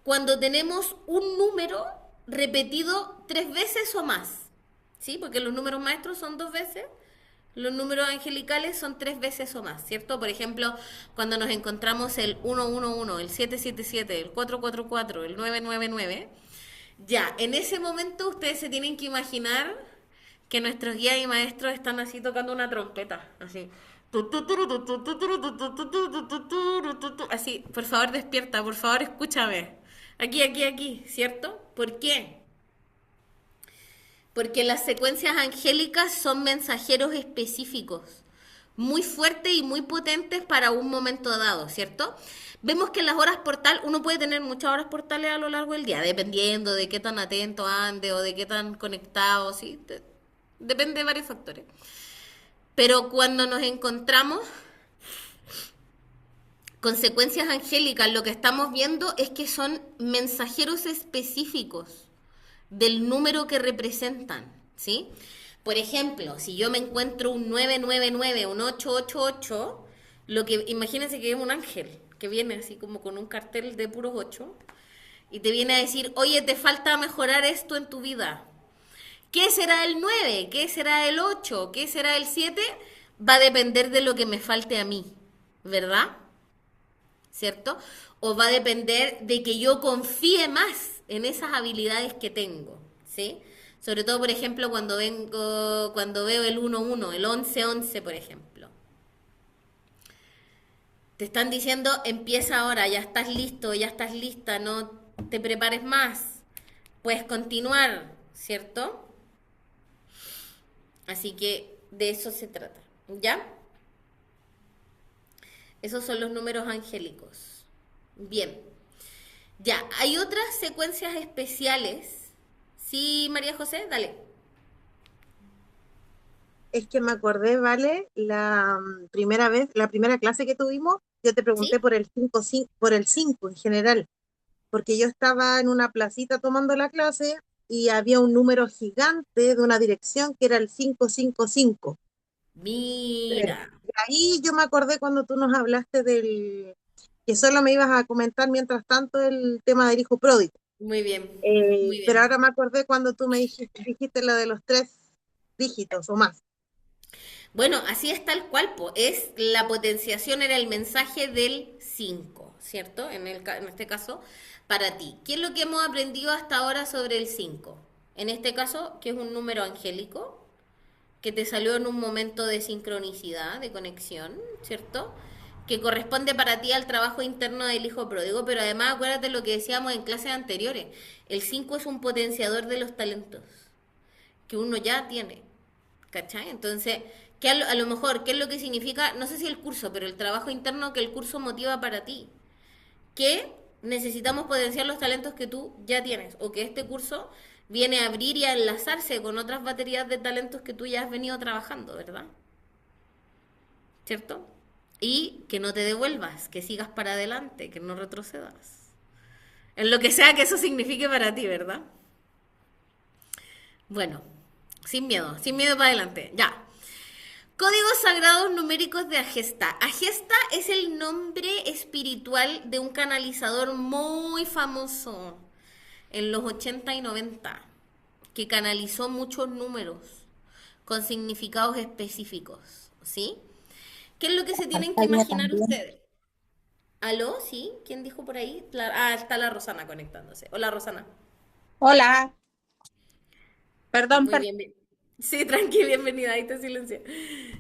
Cuando tenemos un número repetido 3 veces o más, ¿sí? Porque los números maestros son 2 veces, los números angelicales son 3 veces o más, ¿cierto? Por ejemplo, cuando nos encontramos el 111, el 777, el 444, el 999, ya, en ese momento ustedes se tienen que imaginar que nuestros guías y maestros están así tocando una trompeta, así. Así, por favor despierta, por favor escúchame. Aquí, aquí, aquí, ¿cierto? ¿Por qué? Porque las secuencias angélicas son mensajeros específicos, muy fuertes y muy potentes para un momento dado, ¿cierto? Vemos que en las horas portal, uno puede tener muchas horas portales a lo largo del día, dependiendo de qué tan atento ande o de qué tan conectado, ¿sí? Depende de varios factores. Pero cuando nos encontramos con secuencias angélicas, lo que estamos viendo es que son mensajeros específicos del número que representan, ¿sí? Por ejemplo, si yo me encuentro un 999, un 888, lo que imagínense que es un ángel que viene así como con un cartel de puros 8 y te viene a decir, oye, te falta mejorar esto en tu vida. ¿Qué será el 9? ¿Qué será el 8? ¿Qué será el 7? Va a depender de lo que me falte a mí, ¿verdad? ¿Cierto? O va a depender de que yo confíe más en esas habilidades que tengo, ¿sí? Sobre todo, por ejemplo, cuando veo el 11, el 1111, por ejemplo. Te están diciendo, empieza ahora, ya estás listo, ya estás lista, no te prepares más. Puedes continuar, ¿cierto? Así que de eso se trata, ¿ya? Esos son los números angélicos. Bien. Ya, hay otras secuencias especiales. Sí, María José, dale. Es que me acordé, ¿vale? La primera vez, la primera clase que tuvimos, yo te pregunté ¿Sí? por el 5 por el 5 en general, porque yo estaba en una placita tomando la clase y había un número gigante de una dirección que era el 555. Mira. Y ahí yo me acordé cuando tú nos hablaste del que solo me ibas a comentar mientras tanto el tema del hijo pródigo. Muy bien, muy Pero ahora bien. me acordé cuando tú me dijiste lo de los 3 dígitos o más. Bueno, así es tal cual, po. Es la potenciación, era el mensaje del 5, ¿cierto? En este caso, para ti. ¿Qué es lo que hemos aprendido hasta ahora sobre el 5? En este caso, que es un número angélico, que te salió en un momento de sincronicidad, de conexión, ¿cierto? Que corresponde para ti al trabajo interno del hijo pródigo, pero además acuérdate lo que decíamos en clases anteriores, el 5 es un potenciador de los talentos que uno ya tiene, ¿cachai? Entonces, ¿qué a lo mejor, qué es lo que significa? No sé si el curso, pero el trabajo interno que el curso motiva para ti. ¿Qué? necesitamos potenciar los talentos que tú ya tienes o que este curso viene a abrir y a enlazarse con otras baterías de talentos que tú ya has venido trabajando, ¿verdad? ¿Cierto? Y que no te devuelvas, que sigas para adelante, que no retrocedas. En lo que sea que eso signifique para ti, ¿verdad? Bueno, sin miedo para adelante. Ya. Códigos sagrados numéricos de Agesta. Agesta es el nombre espiritual de un canalizador muy famoso en los 80 y 90, que canalizó muchos números con significados específicos, ¿sí? ¿Qué es lo que se tienen que Natalia imaginar también. ustedes? ¿Aló? ¿Sí? ¿Quién dijo por ahí? Está la Rosana conectándose. Hola, Rosana. Hola, perdón, Muy bien, bien. Sí, tranqui, bienvenida, ahí te silencio.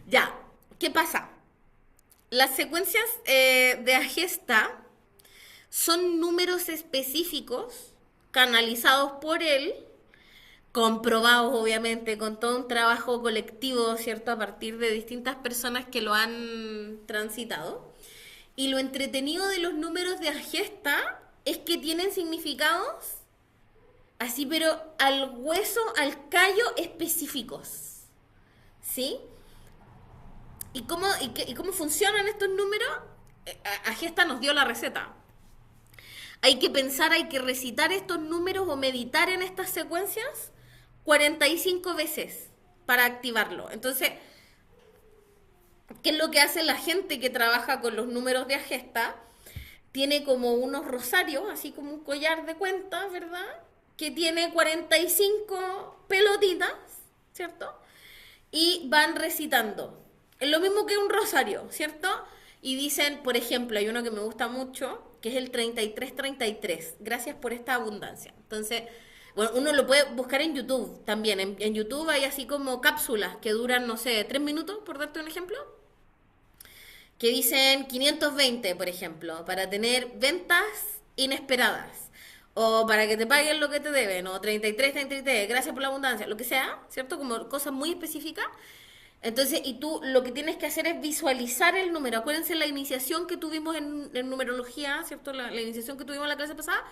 Ya, ¿qué pasa? Las secuencias de Agesta son números específicos canalizados por él, comprobados obviamente con todo un trabajo colectivo, ¿cierto? A partir de distintas personas que lo han transitado. Y lo entretenido de los números de Agesta es que tienen significados así, pero al hueso, al callo específicos. ¿Sí? ¿Y cómo funcionan estos números? Agesta nos dio la receta. Hay que pensar, hay que recitar estos números o meditar en estas secuencias 45 veces para activarlo. Entonces, ¿qué es lo que hace la gente que trabaja con los números de Agesta? Tiene como unos rosarios, así como un collar de cuentas, ¿verdad? Que tiene 45 pelotitas, ¿cierto? Y van recitando. Es lo mismo que un rosario, ¿cierto? Y dicen, por ejemplo, hay uno que me gusta mucho, que es el 3333. Gracias por esta abundancia. Entonces, bueno, uno lo puede buscar en YouTube también. En YouTube hay así como cápsulas que duran, no sé, 3 minutos, por darte un ejemplo, que dicen 520, por ejemplo, para tener ventas inesperadas. O para que te paguen lo que te deben, o 33, gracias por la abundancia, lo que sea, ¿cierto? Como cosas muy específicas. Entonces, y tú lo que tienes que hacer es visualizar el número. Acuérdense la iniciación que tuvimos en numerología, ¿cierto? La iniciación que tuvimos en la clase pasada.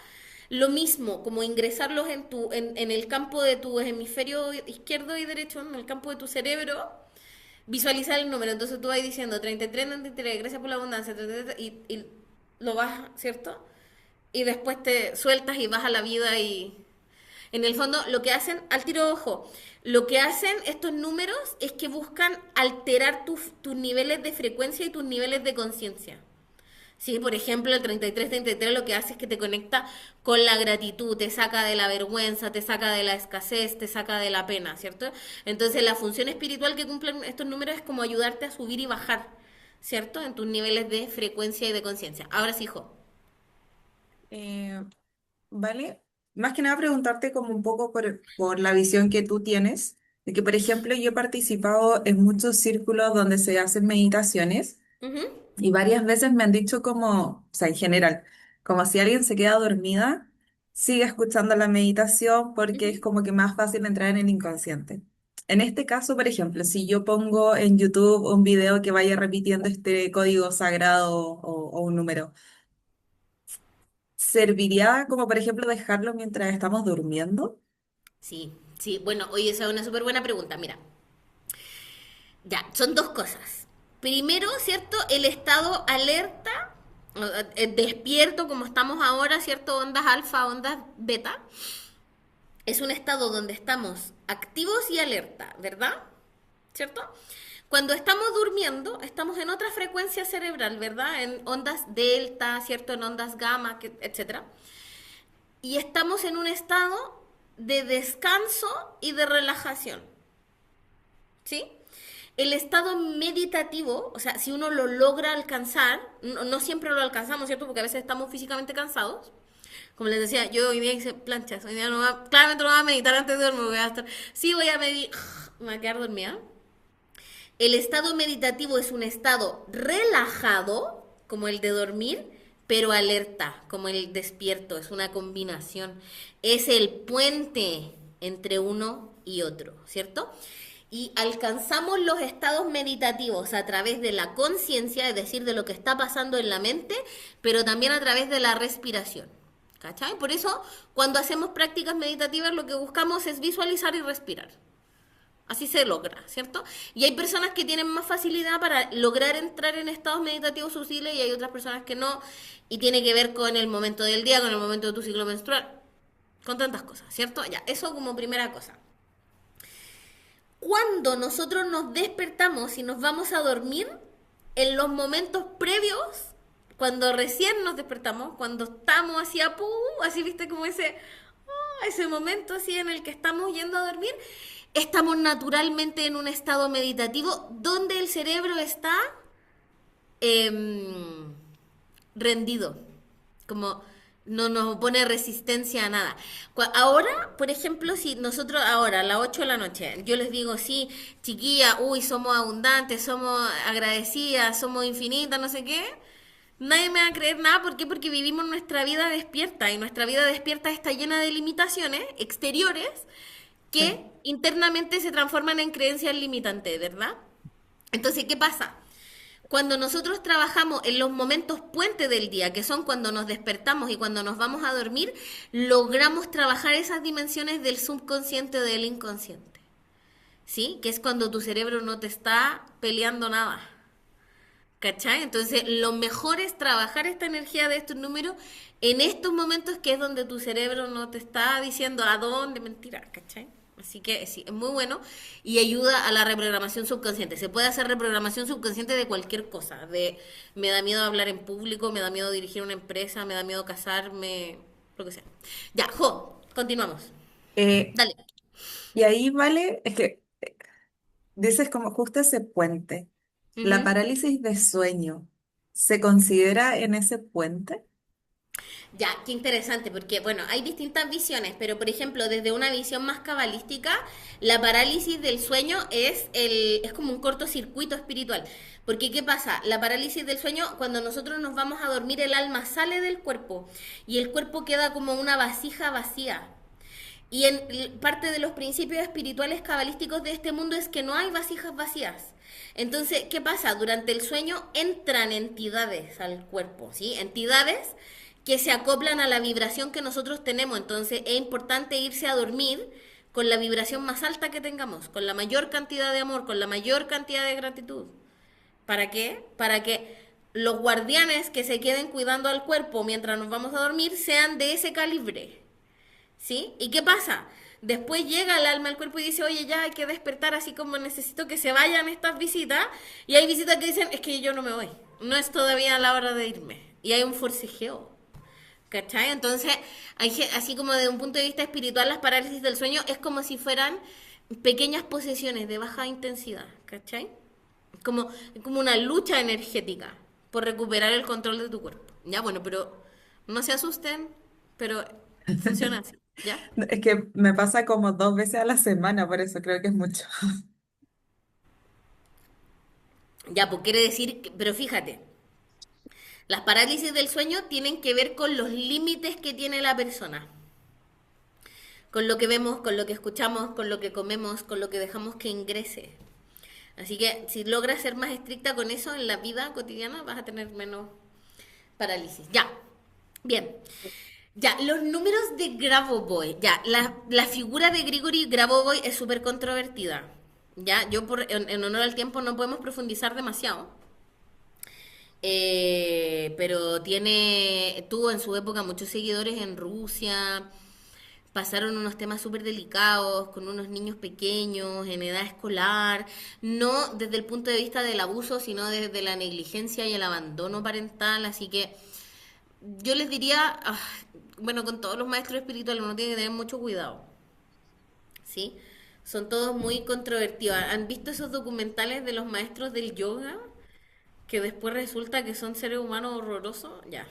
Lo mismo, como ingresarlos en el campo de tu hemisferio izquierdo y derecho, en el campo de tu cerebro, visualizar el número. Entonces tú vas diciendo 33, gracias por la abundancia, 33, y lo vas, ¿cierto? Y después te sueltas y vas a la vida y en el fondo, lo que hacen, al tiro de ojo, lo que hacen estos números es que buscan alterar tus niveles de frecuencia y tus niveles de conciencia. Sí, por ejemplo, el 33 lo que hace es que te conecta con la gratitud, te saca de la vergüenza, te saca de la escasez, te saca de la pena, ¿cierto? Entonces, la función espiritual que cumplen estos números es como ayudarte a subir y bajar, ¿cierto? En tus niveles de frecuencia y de conciencia. Ahora sí, hijo. Eh, ¿Vale? Más que nada preguntarte como un poco por la visión que tú tienes, de que, por ejemplo, yo he participado en muchos círculos donde se hacen meditaciones Ujú. y varias veces me han dicho como, o sea, en general, como si alguien se queda dormida, sigue escuchando la meditación porque es Ujú. como que más fácil entrar en el inconsciente. En este caso, por ejemplo, si yo pongo en YouTube un video que vaya repitiendo este código sagrado o un número, ¿serviría como, por ejemplo, dejarlo mientras estamos durmiendo? Sí, sí. Bueno, oye, esa es una súper buena pregunta. Mira, ya, son dos cosas. Primero, ¿cierto? El estado alerta, despierto como estamos ahora, ¿cierto? Ondas alfa, ondas beta, es un estado donde estamos activos y alerta, ¿verdad? ¿Cierto? Cuando estamos durmiendo, estamos en otra frecuencia cerebral, ¿verdad? En ondas delta, ¿cierto? En ondas gamma, etcétera. Y estamos en un estado de descanso y de relajación, ¿sí? El estado meditativo, o sea, si uno lo logra alcanzar, no siempre lo alcanzamos, ¿cierto? Porque a veces estamos físicamente cansados. Como les decía, yo hoy día hice planchas, hoy día claramente no voy a meditar antes de dormir, voy a estar, sí voy a meditar, me voy a quedar dormida. El estado meditativo es un estado relajado, como el de dormir, pero alerta, como el despierto, es una combinación. Es el puente entre uno y otro, ¿cierto? y alcanzamos los estados meditativos a través de la conciencia, es decir, de lo que está pasando en la mente, pero también a través de la respiración. ¿Cachai? Por eso, cuando hacemos prácticas meditativas, lo que buscamos es visualizar y respirar. Así se logra, ¿cierto? Y hay personas que tienen más facilidad para lograr entrar en estados meditativos suciles y hay otras personas que no, y tiene que ver con el momento del día, con el momento de tu ciclo menstrual, con tantas cosas, ¿cierto? Ya, eso como primera cosa. Cuando nosotros nos despertamos y nos vamos a dormir, en los momentos previos, cuando recién nos despertamos, cuando estamos así a así viste como ese momento así en el que estamos yendo a dormir, estamos naturalmente en un estado meditativo donde el cerebro está em, rendido, como no nos pone resistencia a nada. Ahora, por ejemplo, si nosotros ahora a las 8 de la noche, yo les digo, sí, chiquilla, uy, somos abundantes, somos agradecidas, somos infinitas, no sé qué, nadie me va a creer nada. ¿Por qué? Porque vivimos nuestra vida despierta y nuestra vida despierta está llena de limitaciones exteriores Sí. que internamente se transforman en creencias limitantes, ¿verdad? Entonces, ¿qué pasa? Cuando nosotros trabajamos en los momentos puente del día, que son cuando nos despertamos y cuando nos vamos a dormir, logramos trabajar esas dimensiones del subconsciente o del inconsciente. ¿Sí? Que es cuando tu cerebro no te está peleando nada. ¿Cachai? Entonces, lo mejor es trabajar esta energía de estos números en estos momentos que es donde tu cerebro no te está diciendo a dónde, mentira, ¿cachai? Así que sí, es muy bueno y ayuda a la reprogramación subconsciente. Se puede hacer reprogramación subconsciente de cualquier cosa, de me da miedo hablar en público, me da miedo dirigir una empresa, me da miedo casarme, lo que sea. Ya, Jo, continuamos. Eh, Dale. y ahí, vale, es que dices como justo ese puente. ¿La Ujú. parálisis de sueño se considera en ese puente? Ya, qué interesante, porque bueno, hay distintas visiones, pero por ejemplo, desde una visión más cabalística, la parálisis del sueño es como un cortocircuito espiritual. Porque ¿qué pasa? La parálisis del sueño, cuando nosotros nos vamos a dormir, el alma sale del cuerpo y el cuerpo queda como una vasija vacía. Y en parte de los principios espirituales cabalísticos de este mundo es que no hay vasijas vacías. Entonces, ¿qué pasa? Durante el sueño entran entidades al cuerpo, ¿sí? Entidades que se acoplan a la vibración que nosotros tenemos. Entonces, es importante irse a dormir con la vibración más alta que tengamos, con la mayor cantidad de amor, con la mayor cantidad de gratitud. ¿Para qué? Para que los guardianes que se queden cuidando al cuerpo mientras nos vamos a dormir sean de ese calibre. ¿Sí? ¿Y qué pasa? Después llega el alma al cuerpo y dice, oye, ya hay que despertar, así como necesito que se vayan estas visitas. Y hay visitas que dicen, es que yo no me voy. No es todavía la hora de irme. Y hay un forcejeo. ¿Cachai? Entonces, así como desde un punto de vista espiritual, las parálisis del sueño es como si fueran pequeñas posesiones de baja intensidad. ¿Cachai? Como, como una lucha energética por recuperar el control de tu cuerpo. Ya, bueno, pero no se asusten, pero funciona así. ¿Ya? Es que me pasa como 2 veces a la semana, por eso creo que es mucho. Ya, pues quiere decir, pero fíjate, las parálisis del sueño tienen que ver con los límites que tiene la persona, con lo que vemos, con lo que escuchamos, con lo que comemos, con lo que dejamos que ingrese. Así que si logras ser más estricta con eso en la vida cotidiana, vas a tener menos parálisis. Ya, bien. Ya, los números de Grabovoi. Ya, la figura de Grigori Grabovoi es súper controvertida. Ya, en honor al tiempo no podemos profundizar demasiado. Pero tuvo en su época muchos seguidores en Rusia, pasaron unos temas súper delicados con unos niños pequeños en edad escolar, no desde el punto de vista del abuso, sino desde la negligencia y el abandono parental, así que yo les diría, bueno, con todos los maestros espirituales uno tiene que tener mucho cuidado, ¿sí? Son todos muy controvertidos. ¿Han visto esos documentales de los maestros del yoga? Que después resulta que son seres humanos horrorosos, ya.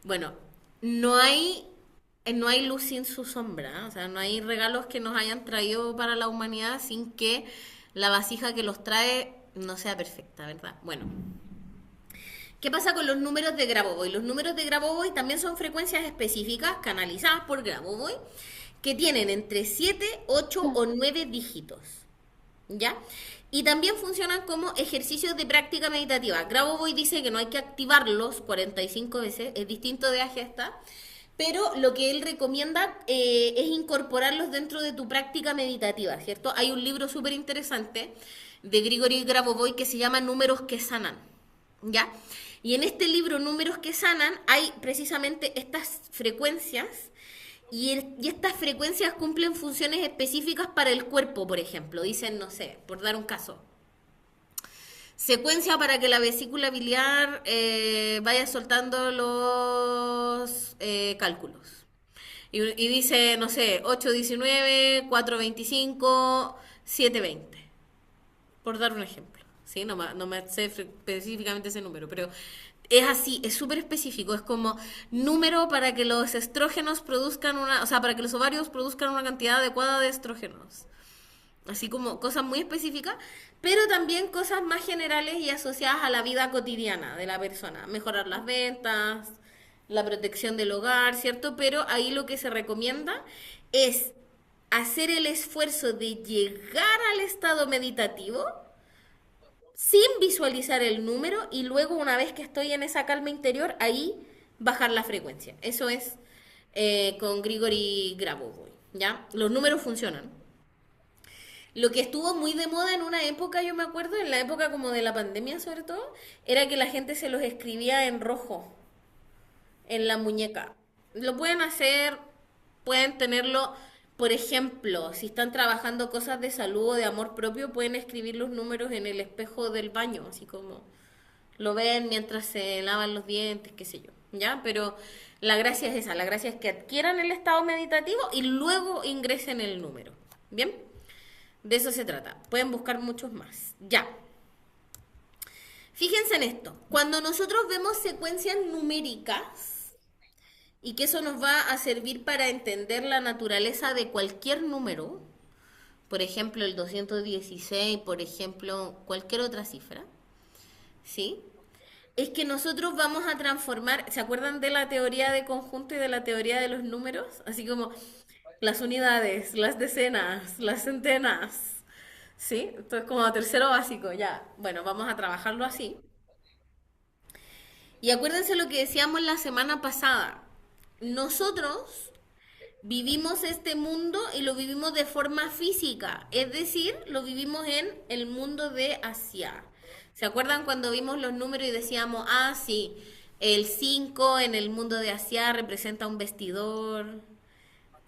Bueno, no hay, no hay luz sin su sombra, ¿eh? O sea, no hay regalos que nos hayan traído para la humanidad sin que la vasija que los trae no sea perfecta, ¿verdad? Bueno, ¿Qué pasa con los números de Grabovoi? Los números de Grabovoi también son frecuencias específicas canalizadas por Grabovoi que tienen entre 7, 8 o 9 dígitos. ¿Ya? Y también funcionan como ejercicios de práctica meditativa. Grabovoi dice que no hay que activarlos 45 veces, es distinto de Agesta, pero lo que él recomienda es incorporarlos dentro de tu práctica meditativa, ¿cierto? Hay un libro súper interesante de Grigori Grabovoi que se llama Números que sanan, ¿ya? Y en este libro, Números que sanan, hay precisamente estas frecuencias y estas frecuencias cumplen funciones específicas para el cuerpo, por ejemplo. Dicen, no sé, por dar un caso. Secuencia para que la vesícula biliar vaya soltando los cálculos. Y dice, no sé, 8:19, 4:25, 7:20. Por dar un ejemplo. ¿Sí? No me sé específicamente ese número, pero es así, es súper específico. Es como número para que los estrógenos produzcan o sea, para que los ovarios produzcan una cantidad adecuada de estrógenos. Así como cosas muy específicas, pero también cosas más generales y asociadas a la vida cotidiana de la persona. Mejorar las ventas, la protección del hogar, ¿cierto? Pero ahí lo que se recomienda es hacer el esfuerzo de llegar al estado meditativo sin visualizar el número y luego una vez que estoy en esa calma interior, ahí bajar la frecuencia. Eso es con Grigori Grabovoi, ¿ya? Los números funcionan. Lo que estuvo muy de moda en una época, yo me acuerdo, en la época como de la pandemia sobre todo, era que la gente se los escribía en rojo, en la muñeca. Lo pueden hacer, pueden tenerlo, por ejemplo, si están trabajando cosas de salud o de amor propio, pueden escribir los números en el espejo del baño, así como lo ven mientras se lavan los dientes, qué sé yo, ¿ya? Pero la gracia es esa, la gracia es que adquieran el estado meditativo y luego ingresen el número, ¿bien? De eso se trata. Pueden buscar muchos más. Ya. Fíjense en esto. Cuando nosotros vemos secuencias numéricas, y que eso nos va a servir para entender la naturaleza de cualquier número, por ejemplo el 216, por ejemplo cualquier otra cifra, ¿sí? Es que nosotros vamos a transformar, ¿se acuerdan de la teoría de conjunto y de la teoría de los números? Así como las unidades, las decenas, las centenas, ¿sí? Esto es como tercero básico, ya. Bueno, vamos a trabajarlo así. Y acuérdense lo que decíamos la semana pasada. Nosotros vivimos este mundo y lo vivimos de forma física, es decir, lo vivimos en el mundo de Asia. ¿Se acuerdan cuando vimos los números y decíamos, ah, sí, el 5 en el mundo de Asia representa un vestidor,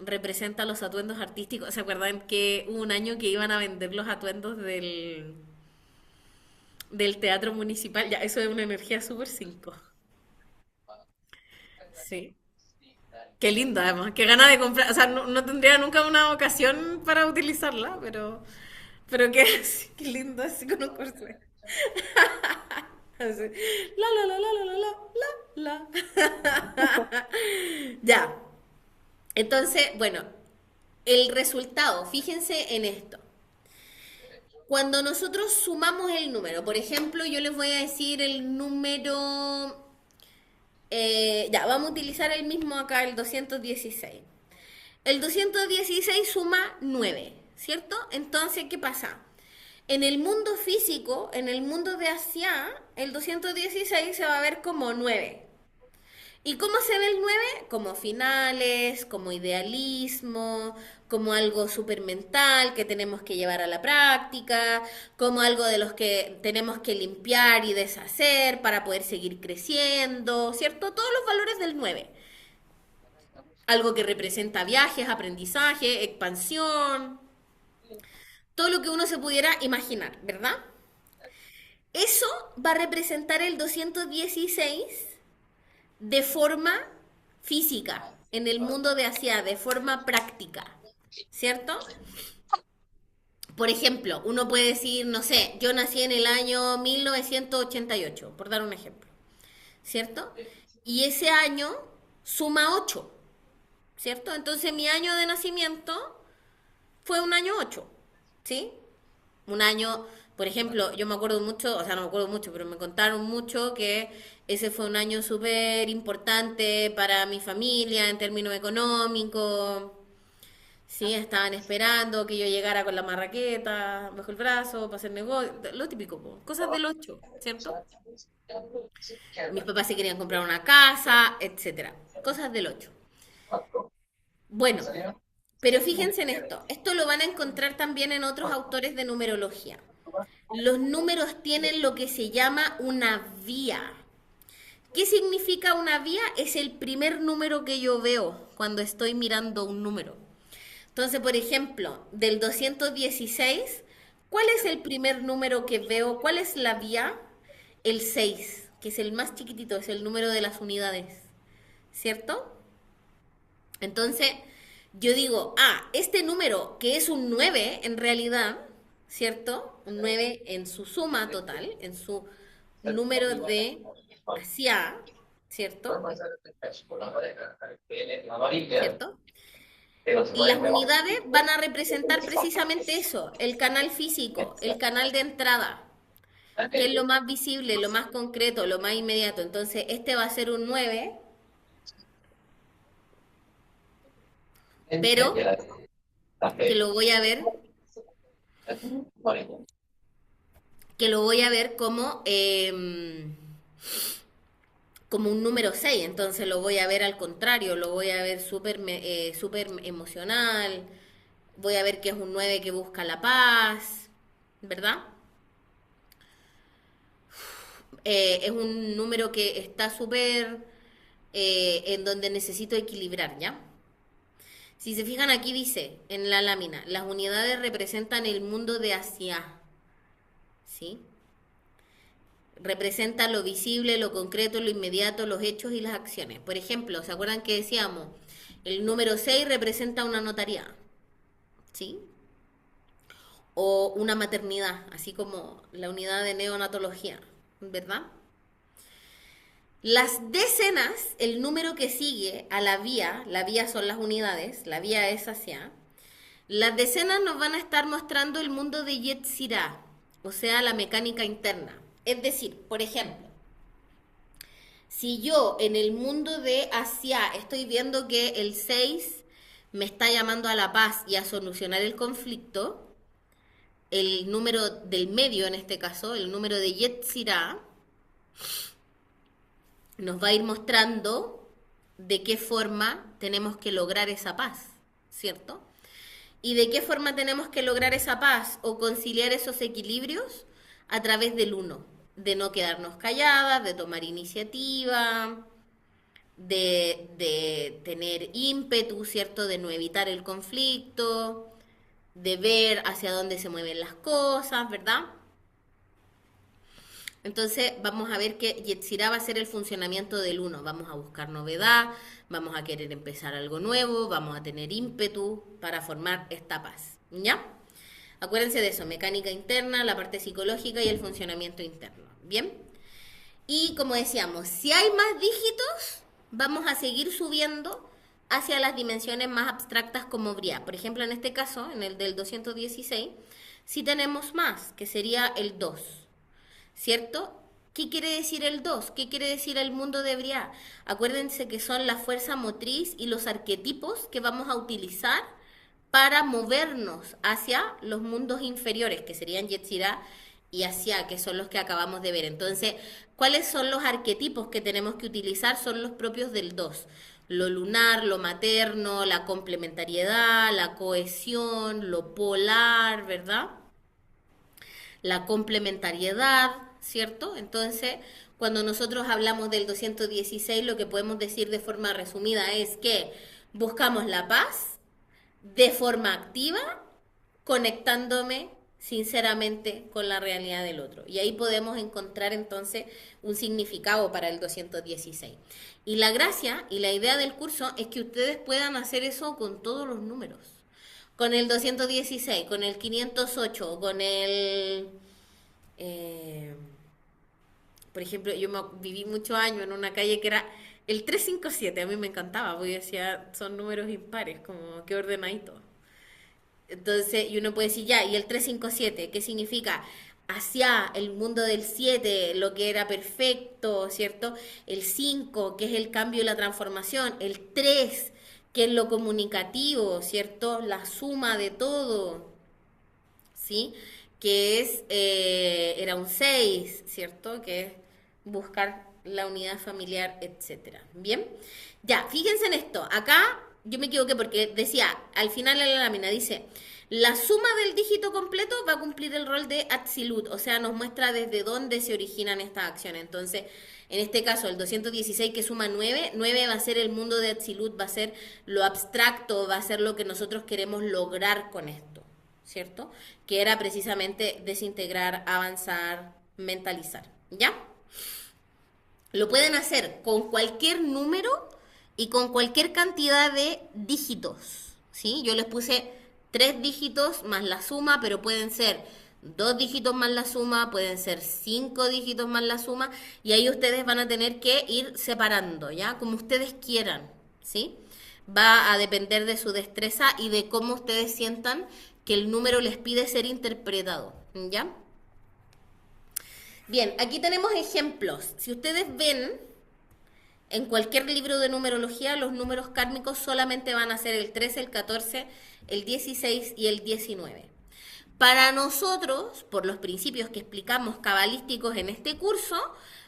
representa los atuendos artísticos? ¿Se acuerdan que hubo un año que iban a vender los atuendos del teatro municipal? Ya, eso es una energía súper 5. Sí. Qué linda, además. Qué gana de comprar. O sea, no tendría nunca una ocasión para utilizarla, pero qué, sí, qué lindo así con un corset. Así. La, la, la, la, la, la, la. Ya. Entonces, bueno, el resultado, fíjense en esto. Cuando nosotros sumamos el número, por ejemplo, yo les voy a decir el número. Ya, vamos a utilizar el mismo acá, el 216. El 216 suma 9, ¿cierto? Entonces, ¿qué pasa? En el mundo físico, en el mundo de Asia, el 216 se va a ver como 9. ¿Y cómo se ve el 9? Como finales, como idealismo, como algo súper mental que tenemos que llevar a la práctica, como algo de los que tenemos que limpiar y deshacer para poder seguir creciendo, ¿cierto? Todos los valores del 9. Algo que representa viajes, aprendizaje, expansión, todo lo que uno se pudiera imaginar, ¿verdad? Eso va a representar el 216 de forma física, en el mundo de Asia, de forma práctica, ¿cierto? Por ejemplo, uno puede decir, no sé, yo nací en el año 1988, por dar un ejemplo, ¿cierto? Y ese año suma 8, ¿cierto? Entonces mi año de nacimiento fue un año 8, ¿sí? Un año, por ejemplo, yo me acuerdo mucho, o sea, no me acuerdo mucho, pero me contaron mucho que Ese fue un año súper importante para mi familia en términos económicos. Sí, estaban esperando que yo llegara con la marraqueta bajo el brazo para hacer negocio, lo típico, po, cosas del 8, ¿cierto? Mis papás se querían comprar una casa, etcétera. Cosas del 8. Bueno, pero fíjense en esto. Esto lo van a encontrar también en otros autores de numerología. Los números tienen lo que se llama una vía. ¿Qué significa una vía? Es el primer número que yo veo cuando estoy mirando un número. Entonces, por ejemplo, del 216, ¿cuál es el primer número que veo? ¿Cuál es la vía? El 6, que es el más chiquitito, es el número de las unidades, ¿cierto? Entonces, yo digo, este número, que es un 9 en realidad, ¿cierto? Un 9 en su suma total, en su número de hacia, ¿cierto? ¿Cierto? Las unidades van a representar precisamente eso, el canal físico, el canal de entrada, que es lo más visible, lo más concreto, lo más inmediato. Entonces, este va a ser un 9, pero que lo voy a ver, como, como un número 6. Entonces lo voy a ver al contrario, lo voy a ver súper emocional, voy a ver que es un 9 que busca la paz, ¿verdad? Es un número que está súper en donde necesito equilibrar, ¿ya? Si se fijan aquí dice, en la lámina, las unidades representan el mundo de hacia, ¿sí? Representa lo visible, lo concreto, lo inmediato, los hechos y las acciones. Por ejemplo, ¿se acuerdan que decíamos? El número 6 representa una notaría, ¿sí? O una maternidad, así como la unidad de neonatología, ¿verdad? Las decenas, el número que sigue a la vía son las unidades, la vía es hacia. Las decenas nos van a estar mostrando el mundo de Yetzirah, o sea, la mecánica interna. Es decir, por ejemplo, si yo en el mundo de hacia estoy viendo que el 6 me está llamando a la paz y a solucionar el conflicto, el número del medio en este caso, el número de Yetzirah, nos va a ir mostrando de qué forma tenemos que lograr esa paz, ¿cierto? ¿Y de qué forma tenemos que lograr esa paz o conciliar esos equilibrios? A través del uno, de no quedarnos calladas, de tomar iniciativa, de tener ímpetu, ¿cierto? De no evitar el conflicto, de ver hacia dónde se mueven las cosas, ¿verdad? Entonces vamos a ver que Yetzirah va a ser el funcionamiento del uno. Vamos a buscar novedad, vamos a querer empezar algo nuevo, vamos a tener ímpetu para formar esta paz. ¿Ya? Acuérdense de eso, mecánica interna, la parte psicológica y el funcionamiento interno. ¿Bien? Y como decíamos, si hay más dígitos, vamos a seguir subiendo hacia las dimensiones más abstractas como Briah. Por ejemplo, en este caso, en el del 216, sí tenemos más, que sería el 2. ¿Cierto? ¿Qué quiere decir el 2? ¿Qué quiere decir el mundo de Briah? Acuérdense que son la fuerza motriz y los arquetipos que vamos a utilizar para movernos hacia los mundos inferiores, que serían Yetzirah y Hasia, que son los que acabamos de ver. Entonces, ¿cuáles son los arquetipos que tenemos que utilizar? Son los propios del 2. Lo lunar, lo materno, la complementariedad, la cohesión, lo polar, ¿verdad? La complementariedad, ¿cierto? Entonces, cuando nosotros hablamos del 216, lo que podemos decir de forma resumida es que buscamos la paz de forma activa, conectándome sinceramente con la realidad del otro. Y ahí podemos encontrar entonces un significado para el 216. Y la gracia y la idea del curso es que ustedes puedan hacer eso con todos los números. Con el 216, con el 508, con el... por ejemplo, viví muchos años en una calle que era el 357, a mí me encantaba, porque decía, son números impares, como que ordenadito. Entonces, y uno puede decir, ya, ¿y el 357 qué significa? hacia el mundo del 7, lo que era perfecto, ¿cierto? El 5, que es el cambio y la transformación. El 3, que es lo comunicativo, ¿cierto? La suma de todo, ¿sí? Que es, era un 6, ¿cierto? Que es buscar la unidad familiar, etcétera. Bien, ya, fíjense en esto. Acá yo me equivoqué porque decía, al final de la lámina dice, la suma del dígito completo va a cumplir el rol de Atzilut, o sea, nos muestra desde dónde se originan estas acciones. Entonces, en este caso, el 216 que suma 9, 9 va a ser el mundo de Atzilut, va a ser lo abstracto, va a ser lo que nosotros queremos lograr con esto, ¿cierto? Que era precisamente desintegrar, avanzar, mentalizar, ¿ya? Lo pueden hacer con cualquier número y con cualquier cantidad de dígitos, ¿sí? Yo les puse 3 dígitos más la suma, pero pueden ser 2 dígitos más la suma, pueden ser 5 dígitos más la suma, y ahí ustedes van a tener que ir separando, ¿ya? Como ustedes quieran, ¿sí? Va a depender de su destreza y de cómo ustedes sientan que el número les pide ser interpretado, ¿ya? Bien, aquí tenemos ejemplos. Si ustedes ven, en cualquier libro de numerología, los números kármicos solamente van a ser el 13, el 14, el 16 y el 19. Para nosotros, por los principios que explicamos cabalísticos en este curso,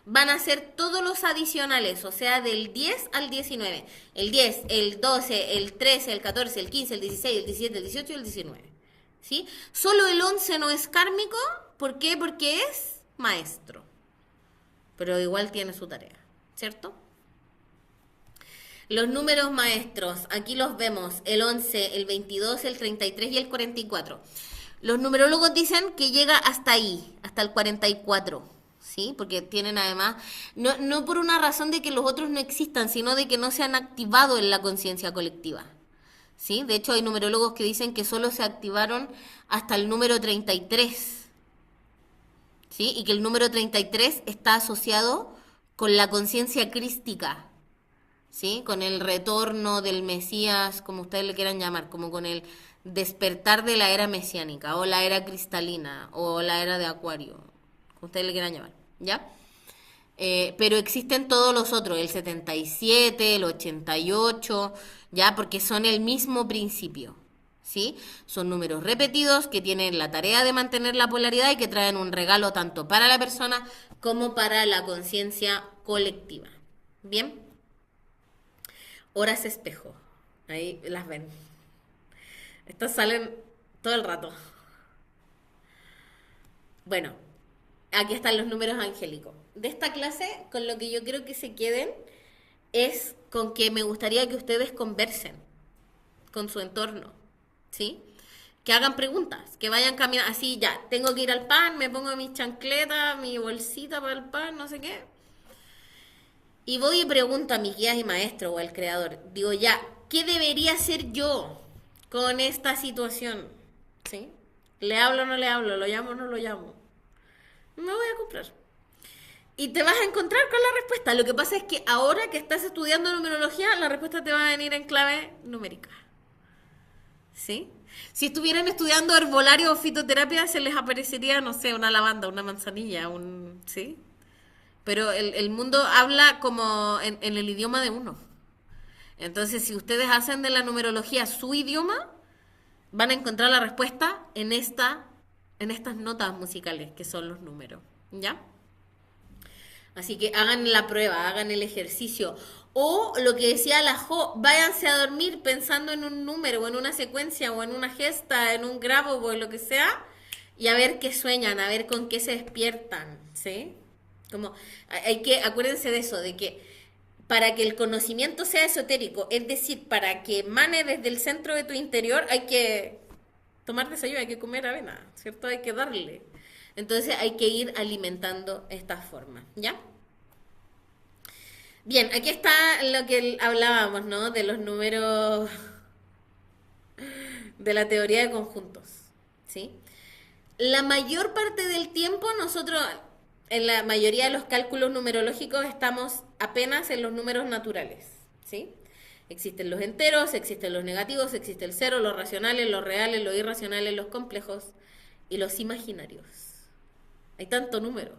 van a ser todos los adicionales, o sea, del 10 al 19. El 10, el 12, el 13, el 14, el 15, el 16, el 17, el 18 y el 19. ¿Sí? Solo el 11 no es kármico. ¿Por qué? Porque es maestro. Pero igual tiene su tarea, ¿cierto? Los números maestros, aquí los vemos, el 11, el 22, el 33 y el 44. Los numerólogos dicen que llega hasta ahí, hasta el 44, ¿sí? Porque tienen además, no por una razón de que los otros no existan, sino de que no se han activado en la conciencia colectiva, ¿sí? De hecho, hay numerólogos que dicen que solo se activaron hasta el número 33, ¿sí? Y que el número 33 está asociado con la conciencia crística, ¿sí? Con el retorno del Mesías, como ustedes le quieran llamar, como con el despertar de la era mesiánica, o la era cristalina, o la era de Acuario, como ustedes le quieran llamar, ¿ya? Pero existen todos los otros, el 77, el 88, ¿ya? Porque son el mismo principio, ¿sí? Son números repetidos que tienen la tarea de mantener la polaridad y que traen un regalo tanto para la persona como para la conciencia colectiva. ¿Bien? Horas espejo. Ahí las ven. Estas salen todo el rato. Bueno, aquí están los números angélicos. De esta clase, con lo que yo creo que se queden es con que me gustaría que ustedes conversen con su entorno, ¿sí? Que hagan preguntas, que vayan caminando, así ya, tengo que ir al pan, me pongo mi chancleta, mi bolsita para el pan, no sé qué. Y voy y pregunto a mis guías y maestros o al creador, digo ya, ¿qué debería hacer yo con esta situación? ¿Sí? ¿Le hablo o no le hablo? ¿Lo llamo o no lo llamo? Me voy a comprar. Y te vas a encontrar con la respuesta. Lo que pasa es que ahora que estás estudiando numerología, la respuesta te va a venir en clave numérica. ¿Sí? Si estuvieran estudiando herbolario o fitoterapia, se les aparecería, no sé, una lavanda, una manzanilla, ¿sí? Pero el mundo habla como en el idioma de uno. Entonces, si ustedes hacen de la numerología su idioma, van a encontrar la respuesta en estas notas musicales que son los números, ¿ya? Así que hagan la prueba, hagan el ejercicio. O lo que decía la Jo, váyanse a dormir pensando en un número, o en una secuencia, o en una gesta, en un grabo, o en lo que sea, y a ver qué sueñan, a ver con qué se despiertan, ¿sí? Como acuérdense de eso, de que para que el conocimiento sea esotérico, es decir, para que emane desde el centro de tu interior, hay que tomar desayuno, hay que comer avena, ¿cierto? Hay que darle. Entonces hay que ir alimentando esta forma, ¿ya? Bien, aquí está lo que hablábamos, ¿no? De los números de la teoría de conjuntos, ¿sí? La mayor parte del tiempo nosotros, en la mayoría de los cálculos numerológicos, estamos apenas en los números naturales, ¿sí? Existen los enteros, existen los negativos, existe el cero, los racionales, los reales, los irracionales, los complejos y los imaginarios. Hay tanto número,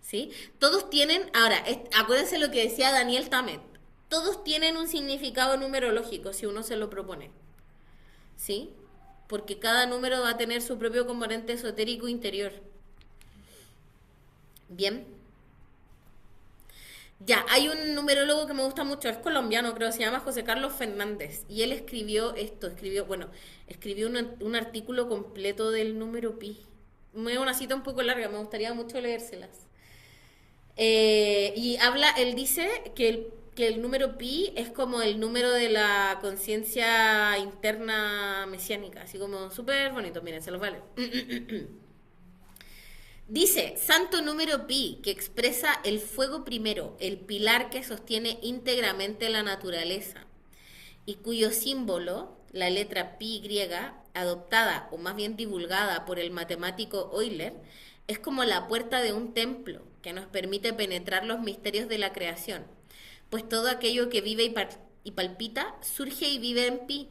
¿sí? Todos tienen, ahora, acuérdense lo que decía Daniel Tammet, todos tienen un significado numerológico si uno se lo propone, ¿sí? Porque cada número va a tener su propio componente esotérico interior. Bien. Ya, hay un numerólogo que me gusta mucho, es colombiano, creo, se llama José Carlos Fernández. Y él escribió esto, escribió un artículo completo del número pi. Es una cita un poco larga, me gustaría mucho leérselas. Y habla, él dice que el número pi es como el número de la conciencia interna mesiánica, así como súper bonito, miren, se los vale. Dice, santo número pi, que expresa el fuego primero, el pilar que sostiene íntegramente la naturaleza, y cuyo símbolo, la letra pi griega, adoptada o más bien divulgada por el matemático Euler, es como la puerta de un templo que nos permite penetrar los misterios de la creación, pues todo aquello que vive y palpita surge y vive en pi,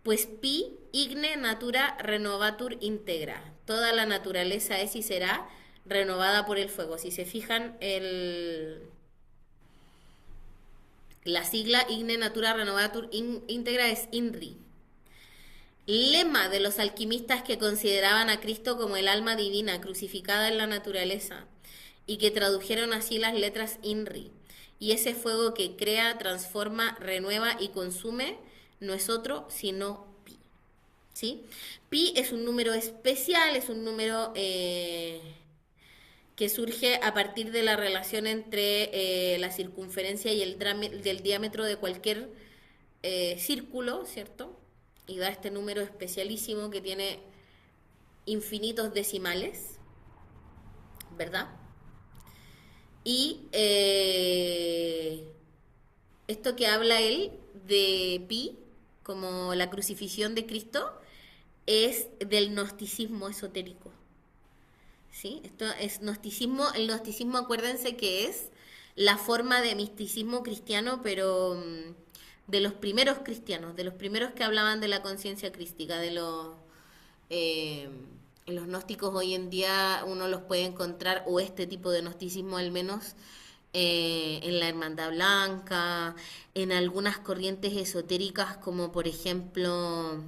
pues pi igne natura renovatur integra. Toda la naturaleza es y será renovada por el fuego. Si se fijan, la sigla igne natura renovatur integra es INRI. Lema de los alquimistas que consideraban a Cristo como el alma divina crucificada en la naturaleza y que tradujeron así las letras INRI. Y ese fuego que crea, transforma, renueva y consume no es otro sino pi. ¿Sí? Pi es un número especial, es un número que surge a partir de la relación entre la circunferencia y del diámetro de cualquier círculo, ¿cierto? Y da este número especialísimo que tiene infinitos decimales, ¿verdad? Y esto que habla él de pi, como la crucifixión de Cristo, es del gnosticismo esotérico. ¿Sí? Esto es gnosticismo. El gnosticismo, acuérdense que es la forma de misticismo cristiano, pero de los primeros cristianos, de los primeros que hablaban de la conciencia crística, eh, los gnósticos hoy en día uno los puede encontrar, o este tipo de gnosticismo al menos, en la Hermandad Blanca, en algunas corrientes esotéricas como por ejemplo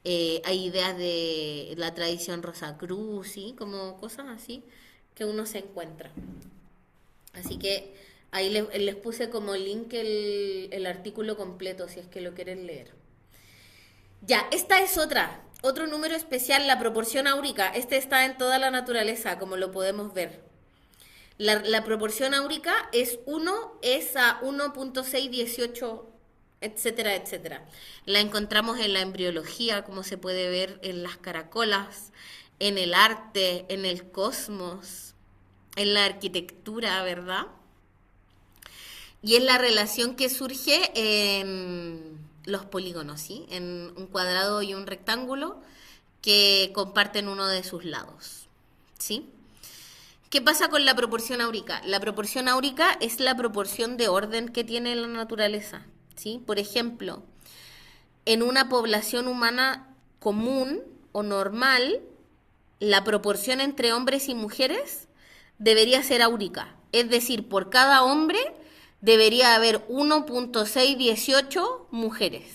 hay ideas de la tradición Rosacruz, ¿sí? Como cosas así que uno se encuentra. Así que ahí les puse como link el artículo completo si es que lo quieren leer. Ya, esta es otro número especial, la proporción áurica. Este está en toda la naturaleza, como lo podemos ver. La proporción áurica es 1, es a 1.618, etcétera, etcétera. La encontramos en la embriología, como se puede ver en las caracolas, en el arte, en el cosmos, en la arquitectura, ¿verdad? Y es la relación que surge en los polígonos, ¿sí? En un cuadrado y un rectángulo que comparten uno de sus lados, ¿sí? ¿Qué pasa con la proporción áurica? La proporción áurica es la proporción de orden que tiene la naturaleza, ¿sí? Por ejemplo, en una población humana común o normal, la proporción entre hombres y mujeres debería ser áurica. Es decir, por cada hombre debería haber 1.618 mujeres.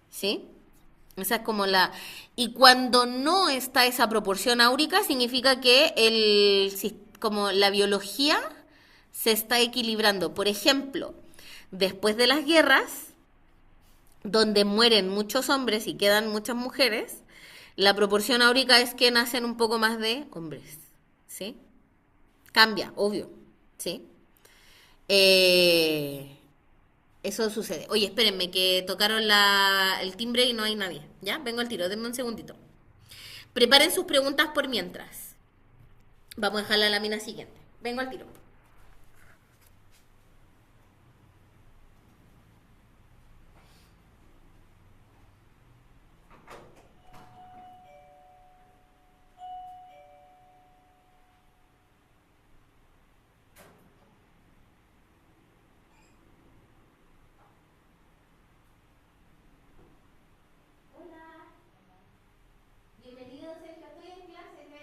¿Sí? Esa es como la... Y cuando no está esa proporción áurica, significa que como la biología se está equilibrando. Por ejemplo, después de las guerras, donde mueren muchos hombres y quedan muchas mujeres, la proporción áurica es que nacen un poco más de hombres. ¿Sí? Cambia, obvio. ¿Sí? Eso sucede. Oye, espérenme, que tocaron el timbre y no hay nadie. ¿Ya? Vengo al tiro, denme un segundito. Preparen sus preguntas por mientras. Vamos a dejar la lámina siguiente. Vengo al tiro. Bienvenidos, Sergio. Estoy en clase, ¿me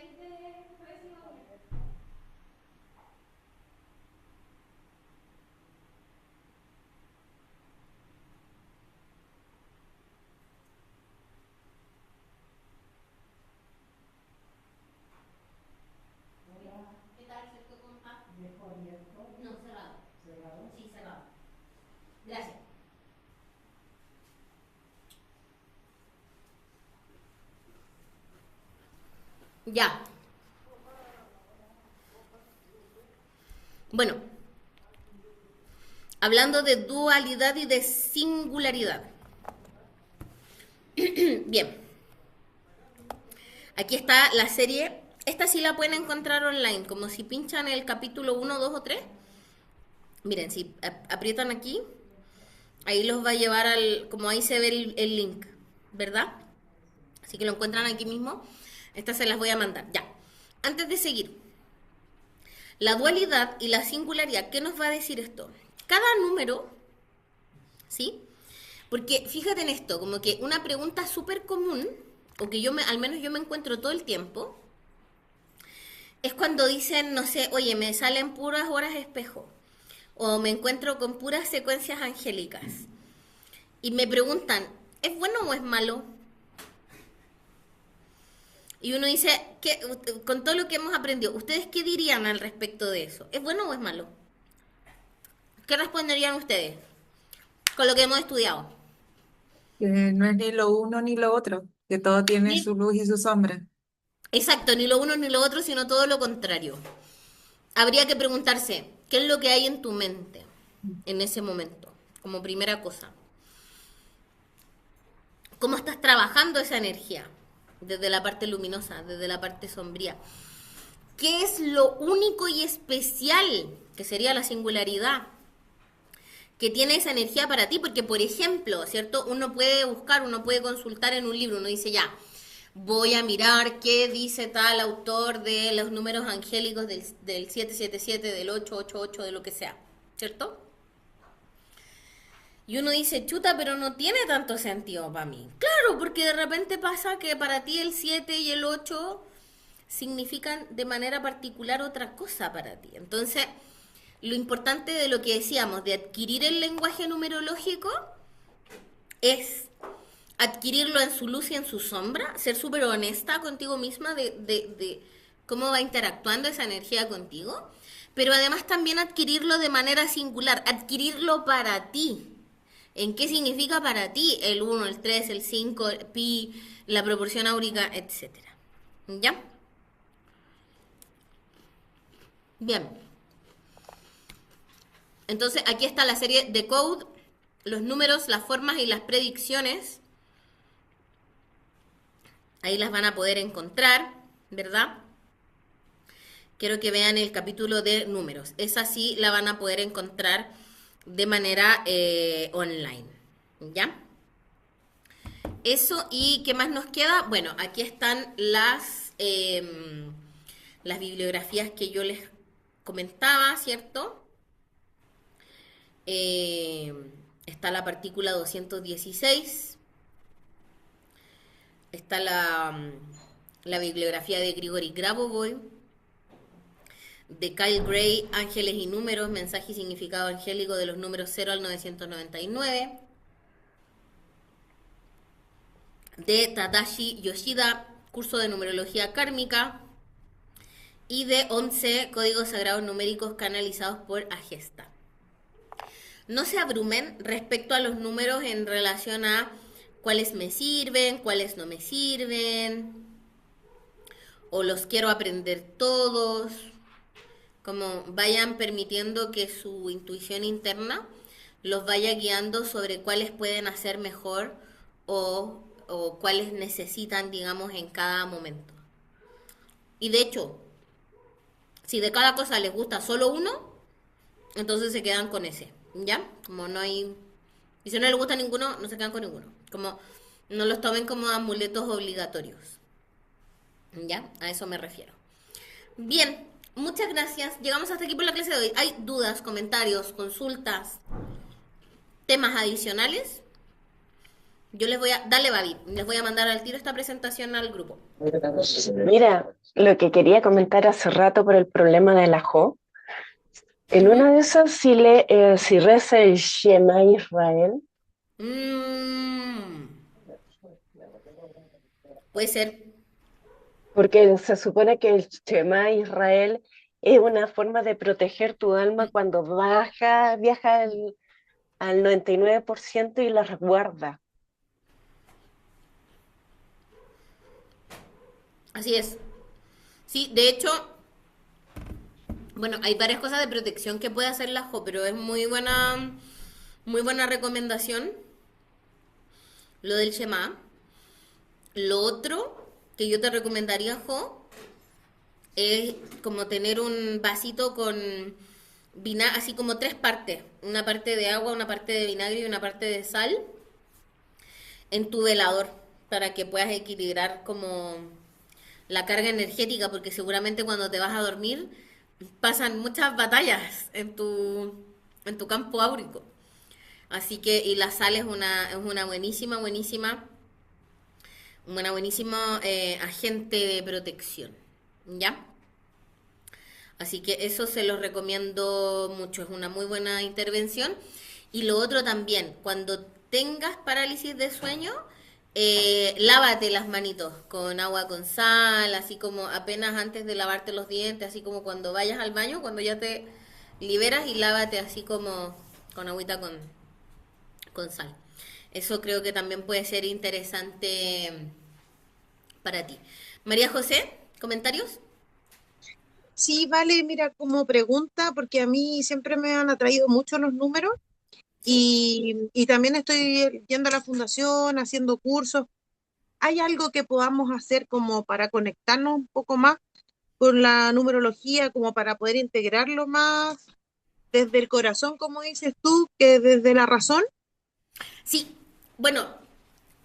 Ya. Bueno, hablando de dualidad y de singularidad. Bien, aquí está la serie. Esta sí la pueden encontrar online, como si pinchan el capítulo 1, 2 o 3. Miren, si aprietan aquí, ahí los va a llevar al, como ahí se ve el link, ¿verdad? Así que lo encuentran aquí mismo. Estas se las voy a mandar, ya. Antes de seguir, la dualidad y la singularidad, ¿qué nos va a decir esto? Cada número, ¿sí? Porque fíjate en esto, como que una pregunta súper común, o que al menos yo me encuentro todo el tiempo, es cuando dicen, no sé, oye, me salen puras horas espejo, o me encuentro con puras secuencias angélicas, y me preguntan, ¿es bueno o es malo? Y uno dice, con todo lo que hemos aprendido, ¿ustedes qué dirían al respecto de eso? ¿Es bueno o es malo? ¿Qué responderían ustedes con lo que hemos estudiado? Que no es ni lo uno ni lo otro, que todo tiene Ni- su luz y su sombra. Exacto, ni lo uno ni lo otro, sino todo lo contrario. Habría que preguntarse, ¿qué es lo que hay en tu mente en ese momento? Como primera cosa. ¿Cómo estás trabajando esa energía? Desde la parte luminosa, desde la parte sombría. ¿Qué es lo único y especial, que sería la singularidad, que tiene esa energía para ti? Porque, por ejemplo, ¿cierto? Uno puede buscar, uno puede consultar en un libro, uno dice ya, voy a mirar qué dice tal autor de los números angélicos del 777, del 888, de lo que sea, ¿cierto? Y uno dice, chuta, pero no tiene tanto sentido para mí. Claro, porque de repente pasa que para ti el 7 y el 8 significan de manera particular otra cosa para ti. Entonces, lo importante de lo que decíamos, de adquirir el lenguaje numerológico, es adquirirlo en su luz y en su sombra, ser súper honesta contigo misma de cómo va interactuando esa energía contigo, pero además también adquirirlo de manera singular, adquirirlo para ti. ¿En qué significa para ti el 1, el 3, el 5, pi, la proporción áurica, etcétera? ¿Ya? Bien. Entonces aquí está la serie de Code, los números, las formas y las predicciones. Ahí las van a poder encontrar, ¿verdad? Quiero que vean el capítulo de números. Esa sí la van a poder encontrar de manera online. ¿Ya? Eso, ¿y qué más nos queda? Bueno, aquí están las bibliografías que yo les comentaba, ¿cierto? Eh, Está la partícula 216, está la bibliografía de Grigori Grabovoi, de Kyle Gray, Ángeles y Números, Mensaje y Significado Angélico de los números 0 al 999, de Tadashi Yoshida, Curso de Numerología Kármica, y de 11 Códigos Sagrados Numéricos canalizados por Agesta. No se abrumen respecto a los números en relación a cuáles me sirven, cuáles no me sirven, o los quiero aprender todos. Como vayan permitiendo que su intuición interna los vaya guiando sobre cuáles pueden hacer mejor o cuáles necesitan, digamos, en cada momento. Y de hecho, si de cada cosa les gusta solo uno, entonces se quedan con ese, ¿ya? Como no hay... Y si no les gusta ninguno, no se quedan con ninguno. Como no los tomen como amuletos obligatorios, ¿ya? A eso me refiero. Bien, muchas gracias. Llegamos hasta aquí por la clase de hoy. ¿Hay dudas, comentarios, consultas, temas adicionales? Yo les voy a... Dale, Babi. Les voy a mandar al tiro esta presentación al grupo. Mira, lo que quería comentar hace rato por el problema del ajo, en Ujú. una de esas si reza el Shema Israel, Mm, puede ser. porque se supone que el Shema Israel es una forma de proteger tu alma cuando viaja al 99% y la resguarda. Así es. Sí, de hecho, bueno, hay varias cosas de protección que puede hacer la Jo, pero es muy buena recomendación lo del Shema. Lo otro que yo te recomendaría, Jo, es como tener un vasito con vinagre, así como tres partes, una parte de agua, una parte de vinagre y una parte de sal en tu velador para que puedas equilibrar como la carga energética, porque seguramente cuando te vas a dormir pasan muchas batallas en tu campo áurico. Así que, y la sal es una buenísima agente de protección. ¿Ya? Así que eso se los recomiendo mucho, es una muy buena intervención. Y lo otro también, cuando tengas parálisis de sueño, lávate las manitos con agua con sal, así como apenas antes de lavarte los dientes, así como cuando vayas al baño, cuando ya te liberas y lávate así como con agüita con sal. Eso creo que también puede ser interesante para ti. María José, ¿comentarios? Sí, vale, mira, como pregunta, porque a mí siempre me han atraído mucho los números ¿Sí? y también estoy yendo a la fundación, haciendo cursos. ¿Hay algo que podamos hacer como para conectarnos un poco más con la numerología, como para poder integrarlo más desde el corazón, como dices tú, que desde la razón? Sí, bueno,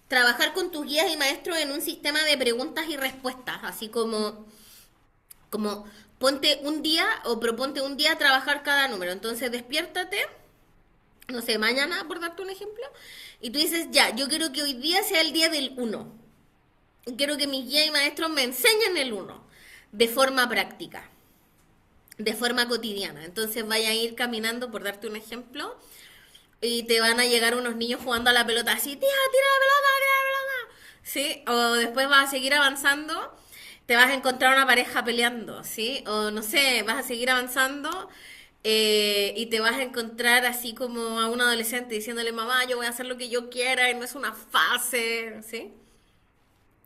trabajar con tus guías y maestros en un sistema de preguntas y respuestas, así como ponte un día o proponte un día trabajar cada número. Entonces despiértate, no sé, mañana, por darte un ejemplo, y tú dices, ya, yo quiero que hoy día sea el día del uno. Quiero que mis guías y maestros me enseñen el uno de forma práctica, de forma cotidiana. Entonces vaya a ir caminando, por darte un ejemplo, y te van a llegar unos niños jugando a la pelota así, tira, tira la pelota, tira la pelota. ¿Sí? O después vas a seguir avanzando, te vas a encontrar una pareja peleando, ¿sí? O no sé, vas a seguir avanzando y te vas a encontrar así como a un adolescente diciéndole, mamá, yo voy a hacer lo que yo quiera y no es una fase, ¿sí?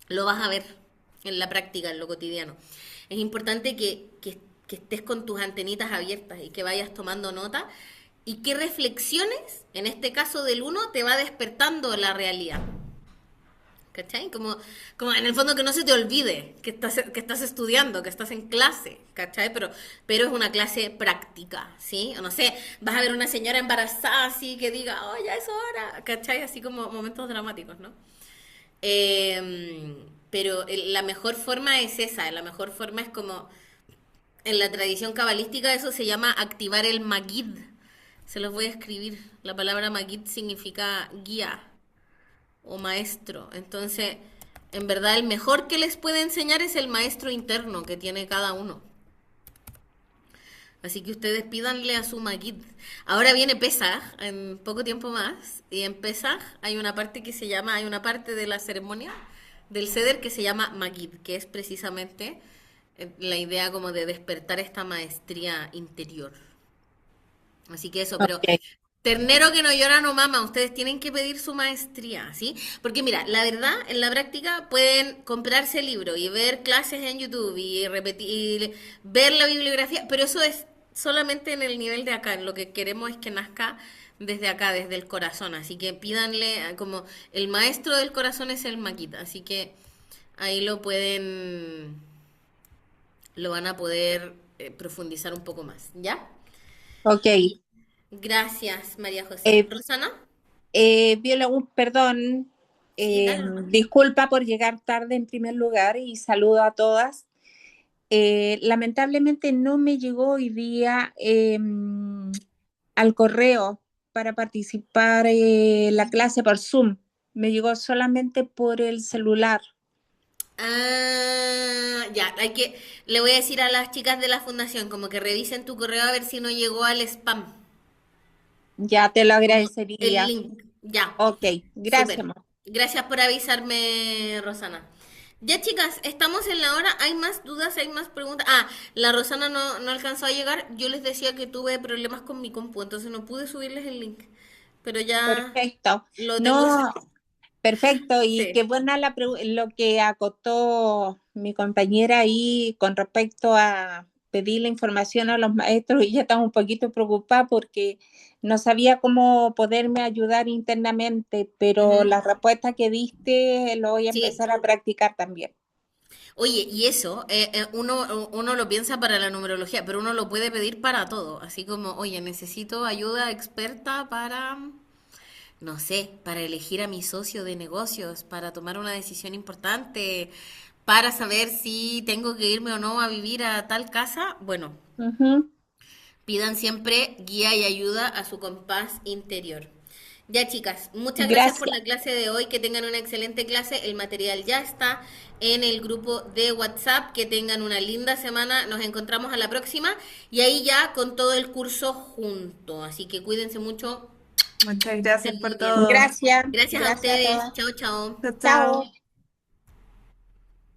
Lo vas a ver en la práctica, en lo cotidiano. Es importante que estés con tus antenitas abiertas y que vayas tomando nota y que reflexiones, en este caso del uno, te va despertando la realidad. ¿Cachai? Como en el fondo que no se te olvide que estás estudiando, que estás en clase, ¿cachai? Pero es una clase práctica, ¿sí? O no sé, vas a ver una señora embarazada así que diga, oh, ya es hora, ¿cachai? Así como momentos dramáticos, ¿no? Pero la mejor forma es esa, la mejor forma es como en la tradición cabalística eso se llama activar el Magid. Se los voy a escribir. La palabra Magid significa guía o maestro. Entonces, en verdad el mejor que les puede enseñar es el maestro interno que tiene cada uno. Así que ustedes pídanle a su Magid. Ahora viene Pesaj en poco tiempo más. Y en Pesaj hay una parte que se llama, hay una parte de la ceremonia del Seder que se llama Magid, que es precisamente la idea como de despertar esta maestría interior. Así que eso, pero Ok. ternero que no llora no mama, ustedes tienen que pedir su maestría, ¿sí? Porque mira, la verdad, en la práctica pueden comprarse el libro y ver clases en YouTube y repetir, ver la bibliografía, pero eso es solamente en el nivel de acá, lo que queremos es que nazca desde acá, desde el corazón, así que pídanle, como el maestro del corazón es el Maquita, así que ahí lo van a poder profundizar un poco más, ¿ya? Ok. Gracias, María José. Eh, ¿Rosana? Viola, perdón, Sí, dale nomás. disculpa por llegar tarde en primer lugar y saludo a todas. Lamentablemente no me llegó hoy día al correo para participar en la clase por Zoom. Me llegó solamente por el celular. Ah, ya, le voy a decir a las chicas de la fundación como que revisen tu correo a ver si no llegó al spam, Ya te lo como el agradecería. link. Ya, Ok, gracias, súper. ma. Gracias por avisarme, Rosana. Ya, chicas, estamos en la hora. ¿Hay más dudas? ¿Hay más preguntas? Ah, la Rosana no alcanzó a llegar. Yo les decía que tuve problemas con mi compu, entonces no pude subirles el link. Pero ya Perfecto. lo tengo. No, Perfecto, y qué Sí. buena lo que acotó mi compañera ahí con respecto a pedir la información a los maestros. Y ya estaba un poquito preocupada porque no sabía cómo poderme ayudar internamente, pero Ujú. la respuesta que diste lo voy a Sí. empezar a practicar también. Oye, y eso, uno lo piensa para la numerología, pero uno lo puede pedir para todo. Así como, oye, necesito ayuda experta para, no sé, para elegir a mi socio de negocios, para tomar una decisión importante, para saber si tengo que irme o no a vivir a tal casa. Bueno, Ujú. pidan siempre guía y ayuda a su compás interior. Ya chicas, muchas gracias por Gracias. la clase de hoy, que tengan una excelente clase, el material ya está en el grupo de WhatsApp, que tengan una linda semana, nos encontramos a la próxima y ahí ya con todo el curso junto, así que cuídense mucho, Muchas que estén gracias por muy bien. todo. Gracias. Gracias a Gracias a ustedes, todas. chao chao. Chao, Chao. chao.